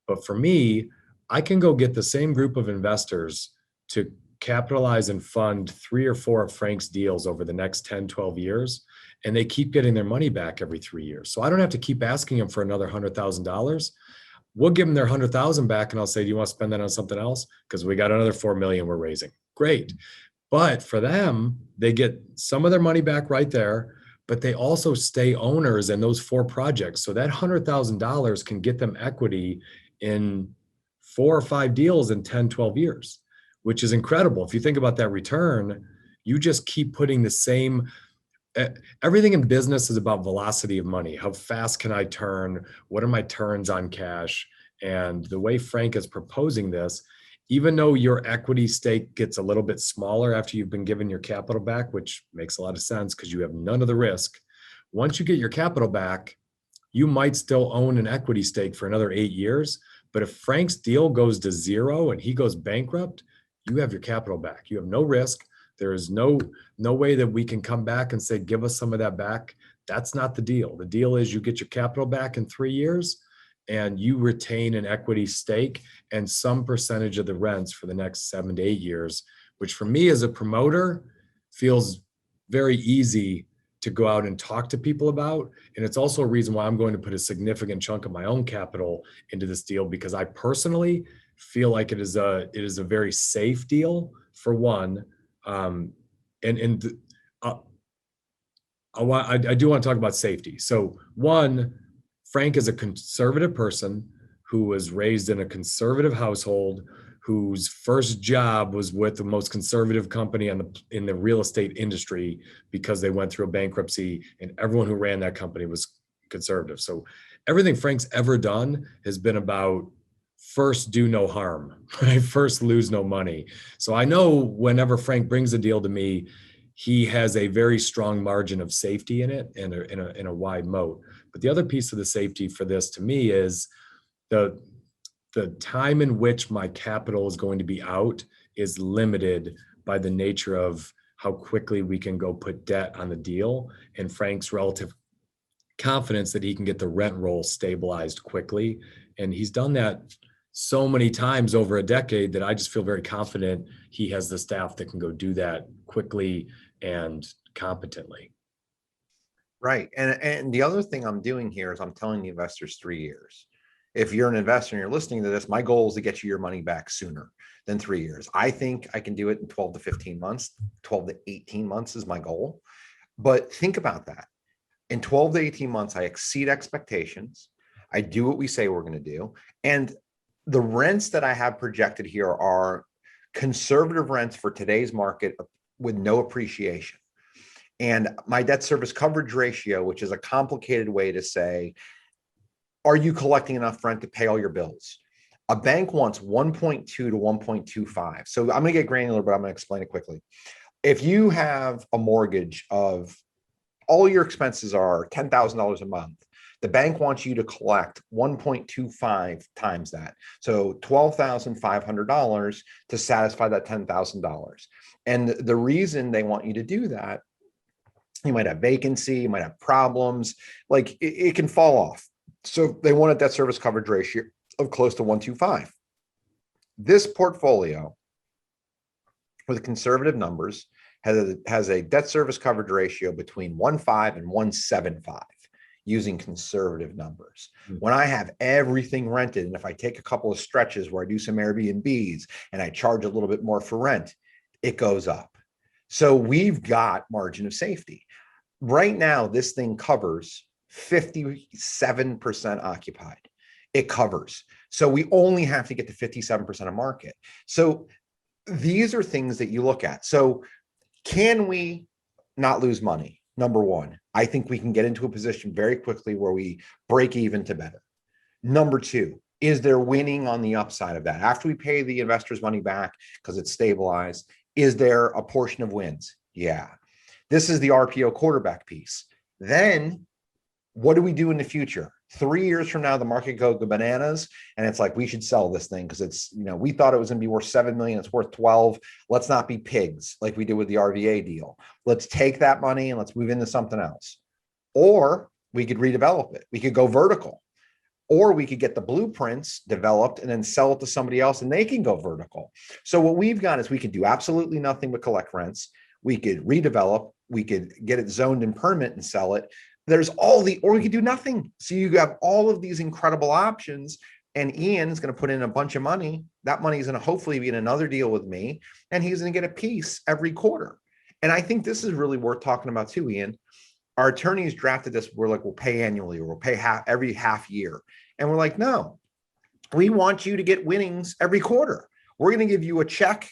But for me, I can go get the same group of investors to capitalize and fund 3 or 4 of Frank's deals over the next 10, 12 years, and they keep getting their money back every 3 years. So I don't have to keep asking them for another $100,000. We'll give them their $100,000 back and I'll say, do you want to spend that on something else? Because we got another 4 million we're raising. Great. But for them, they get some of their money back right there, but they also stay owners in those 4 projects. So that $100,000 can get them equity in 4 or 5 deals in 10, 12 years, which is incredible. If you think about that return, you just keep putting the same, everything in business is about velocity of money. How fast can I turn? What are my turns on cash? And the way Frank is proposing this, even though your equity stake gets a little bit smaller after you've been given your capital back, which makes a lot of sense because you have none of the risk. Once you get your capital back, you might still own an equity stake for another 8 years. But if Frank's deal goes to 0 and he goes bankrupt, you have your capital back. You have no risk. There is no way that we can come back and say, give us some of that back. That's not the deal. The deal is you get your capital back in 3 years and you retain an equity stake and some percentage of the rents for the next 7 to 8 years, which for me as a promoter feels very easy to go out and talk to people about. And it's also a reason why I'm going to put a significant chunk of my own capital into this deal, because I personally feel like it is a very safe deal for one. I do want to talk about safety. So one, Frank is a conservative person who was raised in a conservative household, whose first job was with the most conservative company in the real estate industry because they went through a bankruptcy and everyone who ran that company was conservative. So everything Frank's ever done has been about first do no harm, right? First lose no money. So I know whenever Frank brings a deal to me, he has a very strong margin of safety in it and in a wide moat. But the other piece of the safety for this to me is the time in which my capital is going to be out is limited by the nature of how quickly we can go put debt on the deal and Frank's relative confidence that he can get the rent roll stabilized quickly. And he's done that so many times over a decade that I just feel very confident he has the staff that can go do that quickly and competently. Right. And the other thing I'm doing here is I'm telling the investors 3 years. If you're an investor and you're listening to this, my goal is to get you your money back sooner than 3 years. I think I can do it in 12 to 15 months. 12 to 18 months is my goal. But think about that. In 12 to 18 months, I exceed expectations. I do what we say we're going to do. And the rents that I have projected here are conservative rents for today's market with no appreciation. And my debt service coverage ratio, which is a complicated way to say, are you collecting enough rent to pay all your bills? A bank wants 1.2 to 1.25. So I'm going to get granular, but I'm going to explain it quickly. If you have a mortgage of all your expenses are $10,000 a month, the bank wants you to collect 1.25 times that. So $12,500 to satisfy that $10,000. And the reason they want you to do that, you might have vacancy, you might have problems, like it can fall off. So they want a debt service coverage ratio of close to 1.25. This portfolio with conservative numbers has a debt service coverage ratio between 1.5 and 1.75 using conservative numbers. When I have everything rented, and if I take a couple of stretches where I do some Airbnbs and I charge a little bit more for rent, it goes up. So we've got margin of safety. Right now, this thing covers 57% occupied. It covers. So we only have to get to 57% of market. So these are things that you look at. So can we not lose money? Number one, I think we can get into a position very quickly where we break even to better. Number two, is there winning on the upside of that? After we pay the investors' money back because it's stabilized, is there a portion of wins? Yeah. This is the RPO quarterback piece. Then what do we do in the future? 3 years from now, the market goes bananas and it's like, we should sell this thing because it's, we thought it was going to be worth 7 million. It's worth 12. Let's not be pigs like we did with the RVA deal. Let's take that money and let's move into something else. Or we could redevelop it. We could go vertical. Or we could get the blueprints developed and then sell it to somebody else and they can go vertical. So what we've got is we could do absolutely nothing but collect rents. We could redevelop. We could get it zoned and permit and sell it. Or we could do nothing. So you have all of these incredible options, and Ian is going to put in a bunch of money. That money is going to hopefully be in another deal with me, and he's going to get a piece every quarter. And I think this is really worth talking about too, Ian. Our attorneys drafted this. We're like, we'll pay annually, or we'll pay every half year. And we're like, no, we want you to get winnings every quarter. We're going to give you a check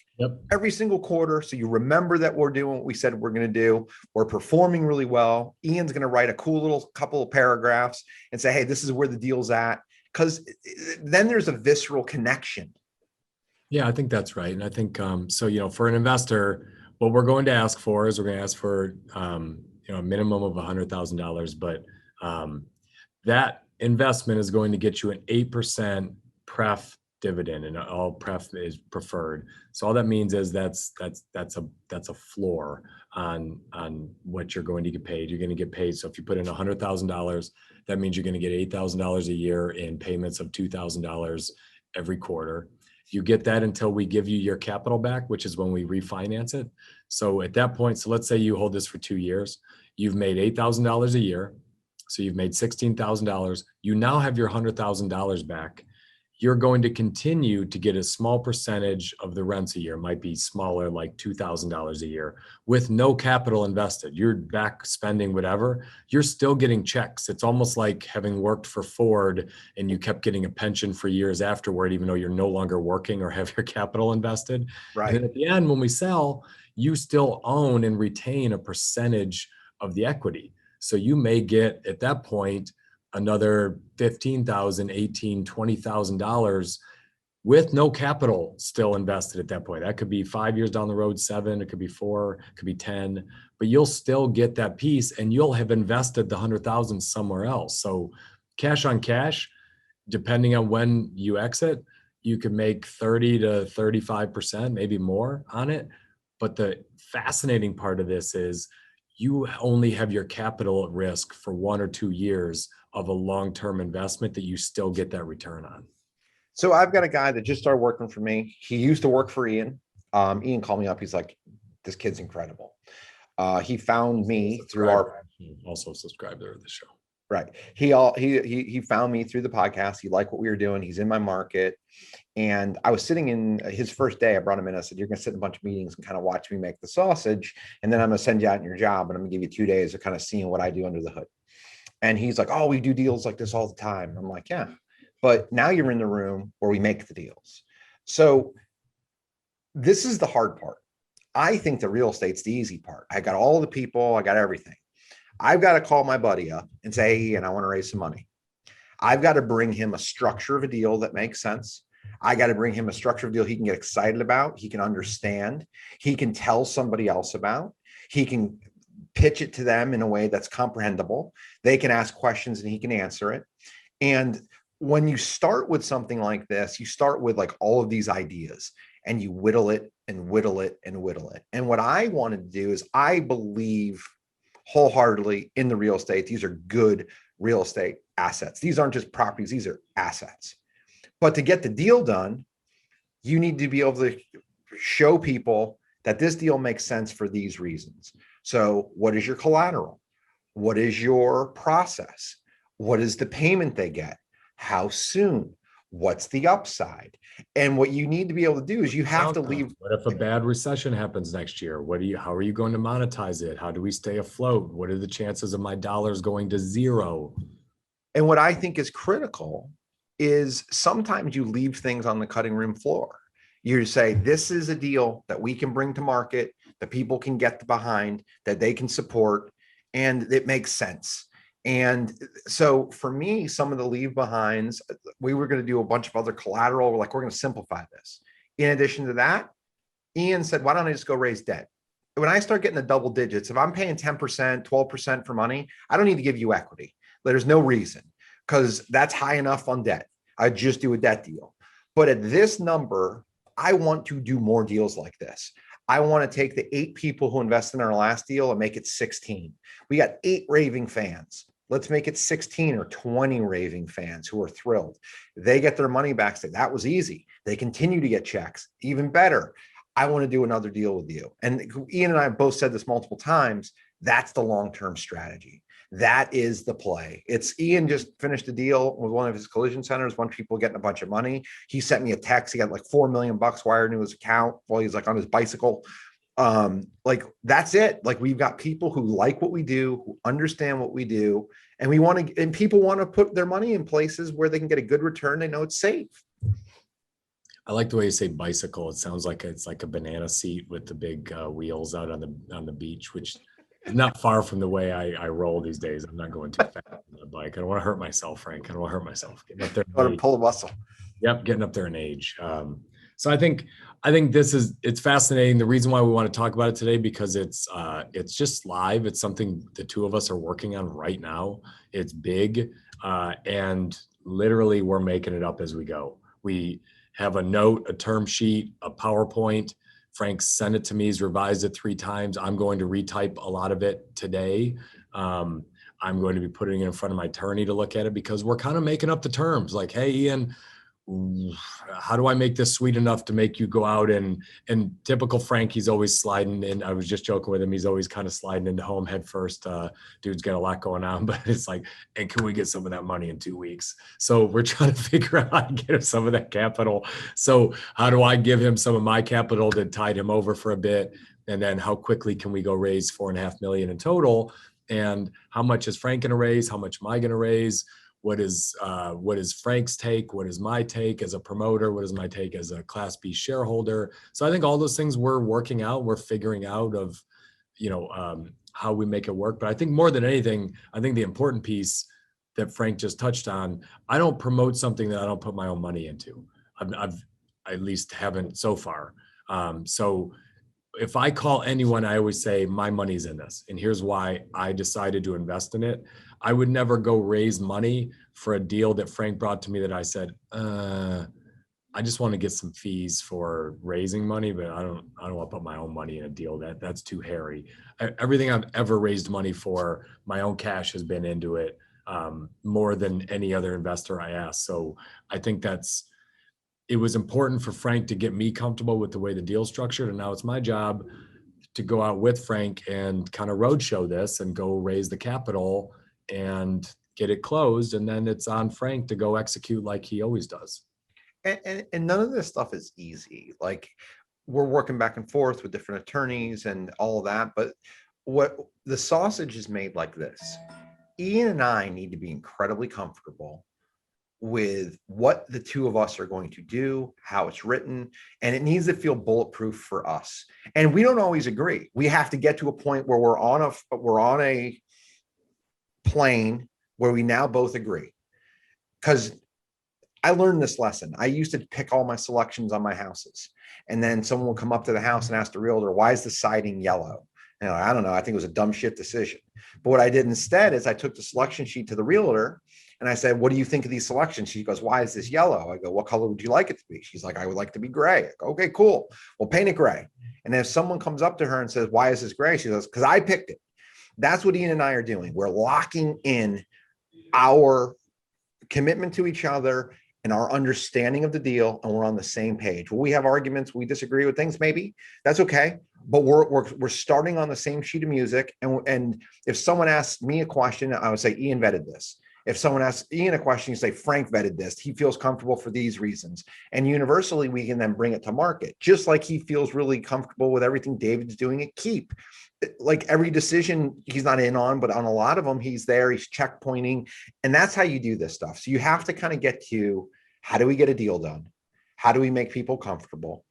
every single quarter. So you remember that we're doing what we said we're going to do. We're performing really well. Ian's going to write a cool little couple of paragraphs and say, hey, this is where the deal's at. Because then there's a visceral connection. Yeah, I think that's right. And I think, for an investor, what we're going to ask for is we're going to ask for, a minimum of $100,000, but that investment is going to get you an 8% pref dividend, and all pref is preferred. So all that means is that's a floor on what you're going to get paid. You're going to get paid. So if you put in $100,000, that means you're going to get $8,000 a year in payments of $2,000 every quarter. You get that until we give you your capital back, which is when we refinance it. So at that point, so let's say you hold this for 2 years, you've made $8,000 a year. So you've made $16,000. You now have your $100,000 back. You're going to continue to get a small percentage of the rents a year, might be smaller, like $2,000 a year, with no capital invested. You're back spending whatever. You're still getting checks. It's almost like having worked for Ford and you kept getting a pension for years afterward, even though you're no longer working or have your capital invested. Right. And then at the end, when we sell, you still own and retain a percentage of the equity. So you may get at that point another $15,000, $18,000, $20,000 with no capital still invested at that point. That could be 5 years down the road, 7, it could be 4, it could be 10, but you'll still get that piece and you'll have invested the 100,000 somewhere else. So cash on cash, depending on when you exit, you can make 30 to 35%, maybe more on it. But the fascinating part of this is you only have your capital at risk for 1 or 2 years of a long-term investment that you still get that return on. So I've got a guy that just started working for me. He used to work for Ian. Ian called me up. He's like, this kid's incredible. He found me through also subscriber of the show. Right. He found me through the podcast. He liked what we were doing. He's in my market. And I was sitting in his first day. I brought him in. I said, you're going to sit in a bunch of meetings and kind of watch me make the sausage. And then I'm going to send you out in your job. And I'm going to give you 2 days of kind of seeing what I do under the hood. And he's like, oh, we do deals like this all the time. I'm like, yeah. But now you're in the room where we make the deals. So this is the hard part. I think the real estate's the easy part. I got all the people. I got everything. I've got to call my buddy up and say, hey, and I want to raise some money. I've got to bring him a structure of a deal that makes sense. I got to bring him a structure of a deal he can get excited about. He can understand. He can tell somebody else about. He can pitch it to them in a way that's comprehensible. They can ask questions and he can answer it. And when you start with something like this, you start with like all of these ideas and you whittle it and whittle it and whittle it. And what I wanted to do is I believe wholeheartedly in the real estate. These are good real estate assets. These aren't just properties. These are assets. But to get the deal done, you need to be able to show people that this deal makes sense for these reasons. So what is your collateral? What is your process? What is the payment they get? How soon? What's the upside? And what you need to be able to do is you have to leave. What if a bad recession happens next year? How are you going to monetize it? How do we stay afloat? What are the chances of my dollars going to zero? And what I think is critical is sometimes you leave things on the cutting room floor. You say, this is a deal that we can bring to market, that people can get behind, that they can support, and it makes sense. And so for me, some of the leave behinds, we were going to do a bunch of other collateral. We're like, we're going to simplify this. In addition to that, Ian said, why don't I just go raise debt? When I start getting the double digits, if I'm paying 10%, 12% for money, I don't need to give you equity. There's no reason, because that's high enough on debt. I just do a debt deal. But at this number, I want to do more deals like this. I want to take the 8 people who invested in our last deal and make it 16. We got 8 raving fans. Let's make it 16 or 20 raving fans who are thrilled. They get their money back. Say, that was easy. They continue to get checks. Even better. I want to do another deal with you. And Ian and I have both said this multiple times. That's the long-term strategy. That is the play. It's Ian just finished a deal with one of his collision centers, a bunch of people getting a bunch of money. He sent me a text. He got like $4 million wired into his account while he's like on his bicycle. Like that's it. Like we've got people who like what we do, who understand what we do, and we want to, and people want to put their money in places where they can get a good return. They know it's safe. I like the way you say bicycle. It sounds like it's like a banana seat with the big wheels out on the beach, which is not far from the way I roll these days. I'm not going too fast on the bike. I don't want to hurt myself, Frank. I don't want to hurt myself. Getting up there. I want to pull a muscle. Yep, getting up there in age. So I think it's fascinating. The reason why we want to talk about it today, because it's just live. It's something the two of us are working on right now. It's big, and literally we're making it up as we go. We have a note, a term sheet, a PowerPoint. Frank sent it to me. He's revised it 3 times. I'm going to retype a lot of it today. I'm going to be putting it in front of my attorney to look at it, because we're kind of making up the terms. Like, hey, Ian, how do I make this sweet enough to make you go out and typical Frank, he's always sliding in. I was just joking with him. He's always kind of sliding into home head first. Dude's got a lot going on, but it's like, and can we get some of that money in 2 weeks? So we're trying to figure out how to get him some of that capital. So how do I give him some of my capital that tied him over for a bit? And then how quickly can we go raise $4.5 million in total? And how much is Frank going to raise? How much am I going to raise? What is Frank's take? What is my take as a promoter? What is my take as a Class B shareholder? So I think all those things we're working out, we're figuring out of, how we make it work. But I think more than anything, I think the important piece that Frank just touched on, I don't promote something that I don't put my own money into. I've at least haven't so far. So if I call anyone, I always say my money's in this, and here's why I decided to invest in it. I would never go raise money for a deal that Frank brought to me that I said, I just want to get some fees for raising money, but I don't want to put my own money in a deal that's too hairy. Everything I've ever raised money for, my own cash has been into it, more than any other investor I asked. So I think that's it was important for Frank to get me comfortable with the way the deal's structured. And now it's my job to go out with Frank and kind of roadshow this and go raise the capital and get it closed. And then it's on Frank to go execute like he always does. And none of this stuff is easy. Like, we're working back and forth with different attorneys and all of that. But what the sausage is made like this. Ian and I need to be incredibly comfortable with what the two of us are going to do, how it's written, and it needs to feel bulletproof for us. And we don't always agree. We have to get to a point where we're on a plane where we now both agree. Because I learned this lesson. I used to pick all my selections on my houses, and then someone would come up to the house and ask the realtor, "Why is the siding yellow?" And I don't know. I think it was a dumb shit decision. But what I did instead is I took the selection sheet to the realtor and I said, "What do you think of these selections?" She goes, "Why is this yellow?" I go, "What color would you like it to be?" She's like, "I would like it to be gray." I go, "Okay, cool. Well, paint it gray." And if someone comes up to her and says, "Why is this gray?" She goes, "Because I picked it." That's what Ian and I are doing. We're locking in our commitment to each other and our understanding of the deal, and we're on the same page. Will we have arguments? We disagree with things, maybe. That's okay. But we're starting on the same sheet of music. And if someone asks me a question, I would say, "Ian vetted this." If someone asks Ian a question, you say, "Frank vetted this. He feels comfortable for these reasons." And universally, we can then bring it to market, just like he feels really comfortable with everything David's doing at Keep. Like, every decision he's not in on, but on a lot of them, he's there, he's checkpointing. And that's how you do this stuff. So you have to kind of get to, how do we get a deal done? How do we make people comfortable?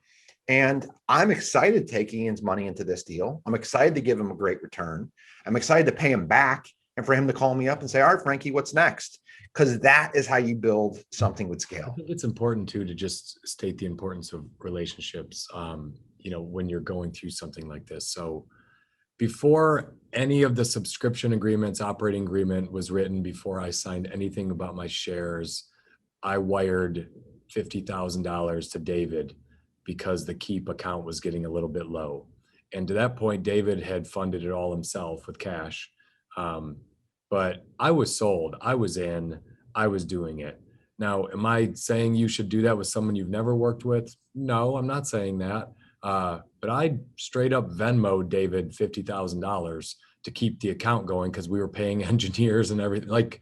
And I'm excited to take Ian's money into this deal. I'm excited to give him a great return. I'm excited to pay him back and for him to call me up and say, "All right, Frankie, what's next?" Because that is how you build something with I scale. think it's important too to just state the importance of relationships, when you're going through something like this. So before any of the subscription agreements, operating agreement was written, before I signed anything about my shares, I wired $50,000 to David because the Keep account was getting a little bit low. And to that point, David had funded it all himself with cash. But I was sold, I was in, I was doing it. Now, am I saying you should do that with someone you've never worked with? No, I'm not saying that. But I straight up Venmo'd David $50,000 to keep the account going because we were paying engineers and everything. Like,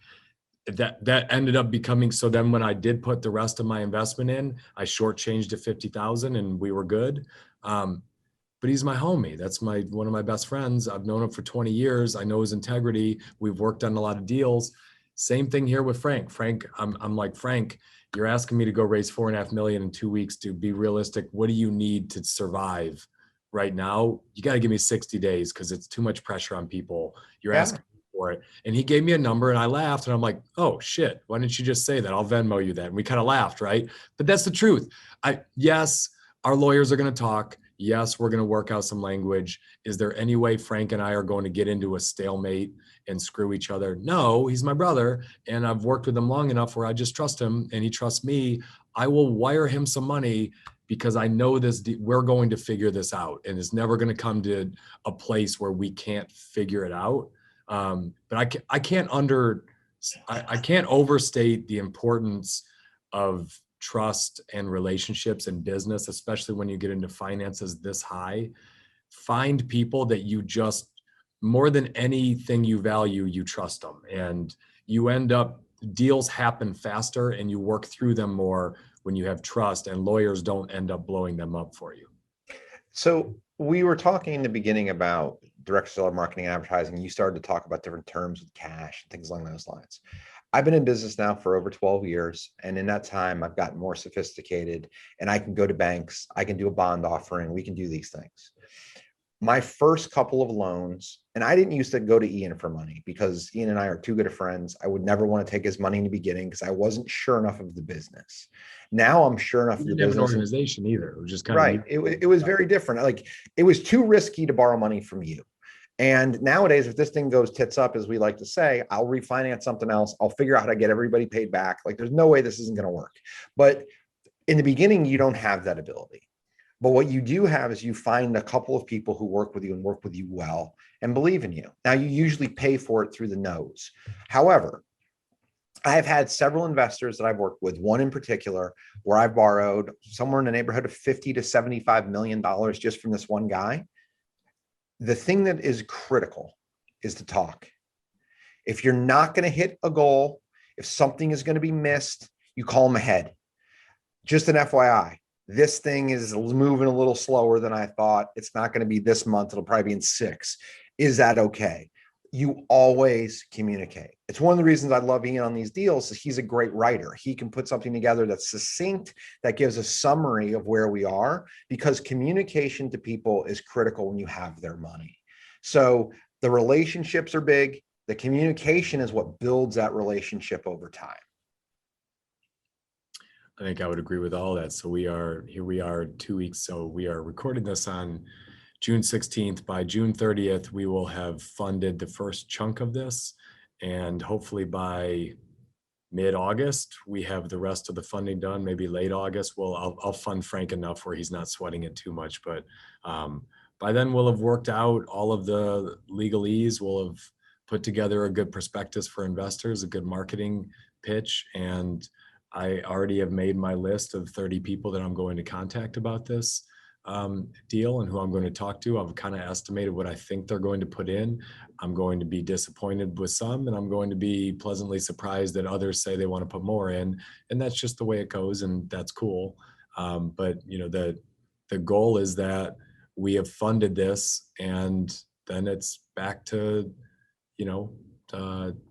that ended up becoming, so then when I did put the rest of my investment in, I shortchanged it 50,000 and we were good. But he's my homie. That's one of my best friends. I've known him for 20 years. I know his integrity. We've worked on a lot of deals. Same thing here with Frank. Frank, I'm like, "Frank, you're asking me to go raise $4.5 million in 2 weeks. To be realistic, what do you need to survive right now? You got to give me 60 days because it's too much pressure on people. You're asking for it." And he gave me a number and I laughed and I'm like, "Oh shit, why didn't you just say that? I'll Venmo you that." And we kind of laughed, right? But that's the truth. Yes, our lawyers are going to talk. Yes, we're going to work out some language. Is there any way Frank and I are going to get into a stalemate and screw each other? No, he's my brother and I've worked with him long enough where I just trust him and he trusts me. I will wire him some money because I know we're going to figure this out, and it's never going to come to a place where we can't figure it out. But I can't overstate the importance of trust and relationships in business, especially when you get into finances this high. Find people that you just, more than anything you value, you trust them. And you end up, deals happen faster and you work through them more when you have trust, and lawyers don't end up blowing them up for you. So we were talking in the beginning about direct seller marketing and advertising. You started to talk about different terms with cash and things along those lines. I've been in business now for over 12 years. And in that time, I've gotten more sophisticated and I can go to banks. I can do a bond offering. We can do these things. My first couple of loans, and I didn't used to go to Ian for money because Ian and I are too good of friends. I would never want to take his money in the beginning because I wasn't sure enough of the business. Now I'm sure enough of the business. An organization either. It was just kind right. of It was very different. Like, it was too risky to borrow money from you. And nowadays, if this thing goes tits up, as we like to say, I'll refinance something else. I'll figure out how to get everybody paid back. Like, there's no way this isn't going to work. But in the beginning, you don't have that ability. But what you do have is you find a couple of people who work with you and work with you well and believe in you. Now, you usually pay for it through the nose. However, I've had several investors that I've worked with, one in particular, where I've borrowed somewhere in the neighborhood of $50 to $75 million just from this one guy. The thing that is critical is to talk. If you're not going to hit a goal, if something is going to be missed, you call them ahead. Just an FYI, this thing is moving a little slower than I thought. It's not going to be this month. It'll probably be in 6. Is that okay? You always communicate. It's one of the reasons I love Ian on these deals is he's a great writer. He can put something together that's succinct, that gives a summary of where we are, because communication to people is critical when you have their money. So the relationships are big. The communication is what builds that relationship over time. I think I would agree with all that. So we are 2 weeks. So we are recording this on June 16th. By June 30th, we will have funded the first chunk of this. And hopefully by mid-August, we have the rest of the funding done, maybe late August. Well, I'll fund Frank enough where he's not sweating it too much. But by then we'll have worked out all of the legalese. We'll have put together a good prospectus for investors, a good marketing pitch. And I already have made my list of 30 people that I'm going to contact about this deal and who I'm going to talk to. I've kind of estimated what I think they're going to put in. I'm going to be disappointed with some, and I'm going to be pleasantly surprised that others say they want to put more in. And that's just the way it goes, and that's cool. But you know, the goal is that we have funded this, and then it's back to, you know,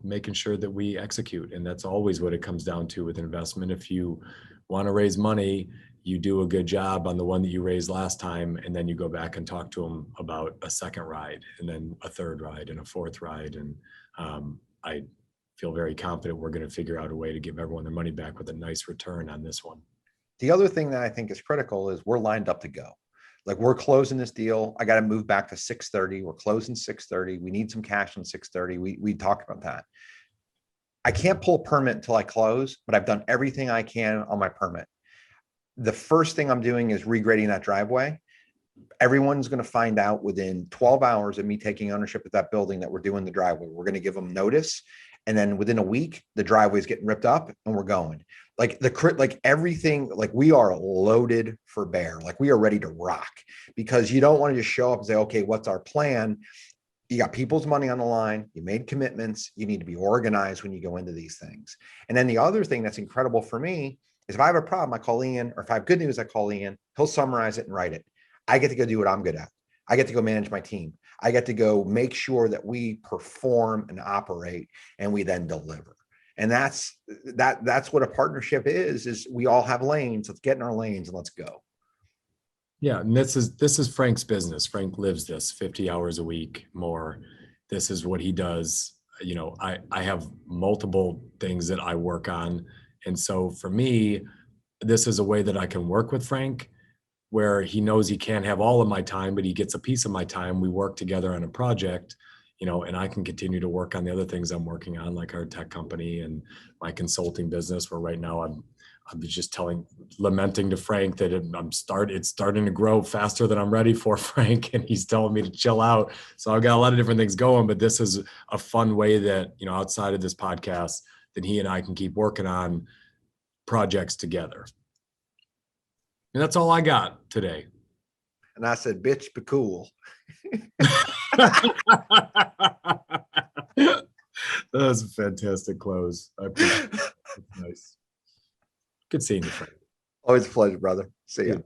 making sure that we execute. And that's always what it comes down to with investment. If you want to raise money, you do a good job on the one that you raised last time, and then you go back and talk to them about a second ride, and then a third ride, and a fourth ride. And I feel very confident we're going to figure out a way to give everyone their money back with a nice return on this one. The other thing that I think is critical is we're lined up to go. Like, we're closing this deal. I got to move back to 6:30. We're closing 6:30. We need some cash on 6:30. We talked about that. I can't pull a permit until I close, but I've done everything I can on my permit. The first thing I'm doing is regrading that driveway. Everyone's going to find out within 12 hours of me taking ownership of that building that we're doing the driveway. We're going to give them notice. And then within a week, the driveway is getting ripped up and we're going. Like everything, like we are loaded for bear. Like we are ready to rock, because you don't want to just show up and say, okay, what's our plan? You got people's money on the line. You made commitments. You need to be organized when you go into these things. And then the other thing that's incredible for me is if I have a problem, I call Ian, or if I have good news, I call Ian. He'll summarize it and write it. I get to go do what I'm good at. I get to go manage my team. I get to go make sure that we perform and operate, and we then deliver. And that's what a partnership is we all have lanes. Let's get in our lanes and let's go. Yeah, and this is Frank's business. Frank lives this 50 hours a week more. This is what he does. You know, I have multiple things that I work on. And so for me, this is a way that I can work with Frank, where he knows he can't have all of my time, but he gets a piece of my time. We work together on a project, you know, and I can continue to work on the other things I'm working on, like our tech company and my consulting business, where right now I'm just lamenting to Frank that it's starting to grow faster than I'm ready for, Frank, and he's telling me to chill out. So I've got a lot of different things going, but this is a fun way that, you know, outside of this podcast, that he and I can keep working on projects together. And that's all I got today. And I said, bitch, be cool. That was a fantastic close. I appreciate it. It's nice. Good seeing you, Frank. Always a pleasure, brother. See you.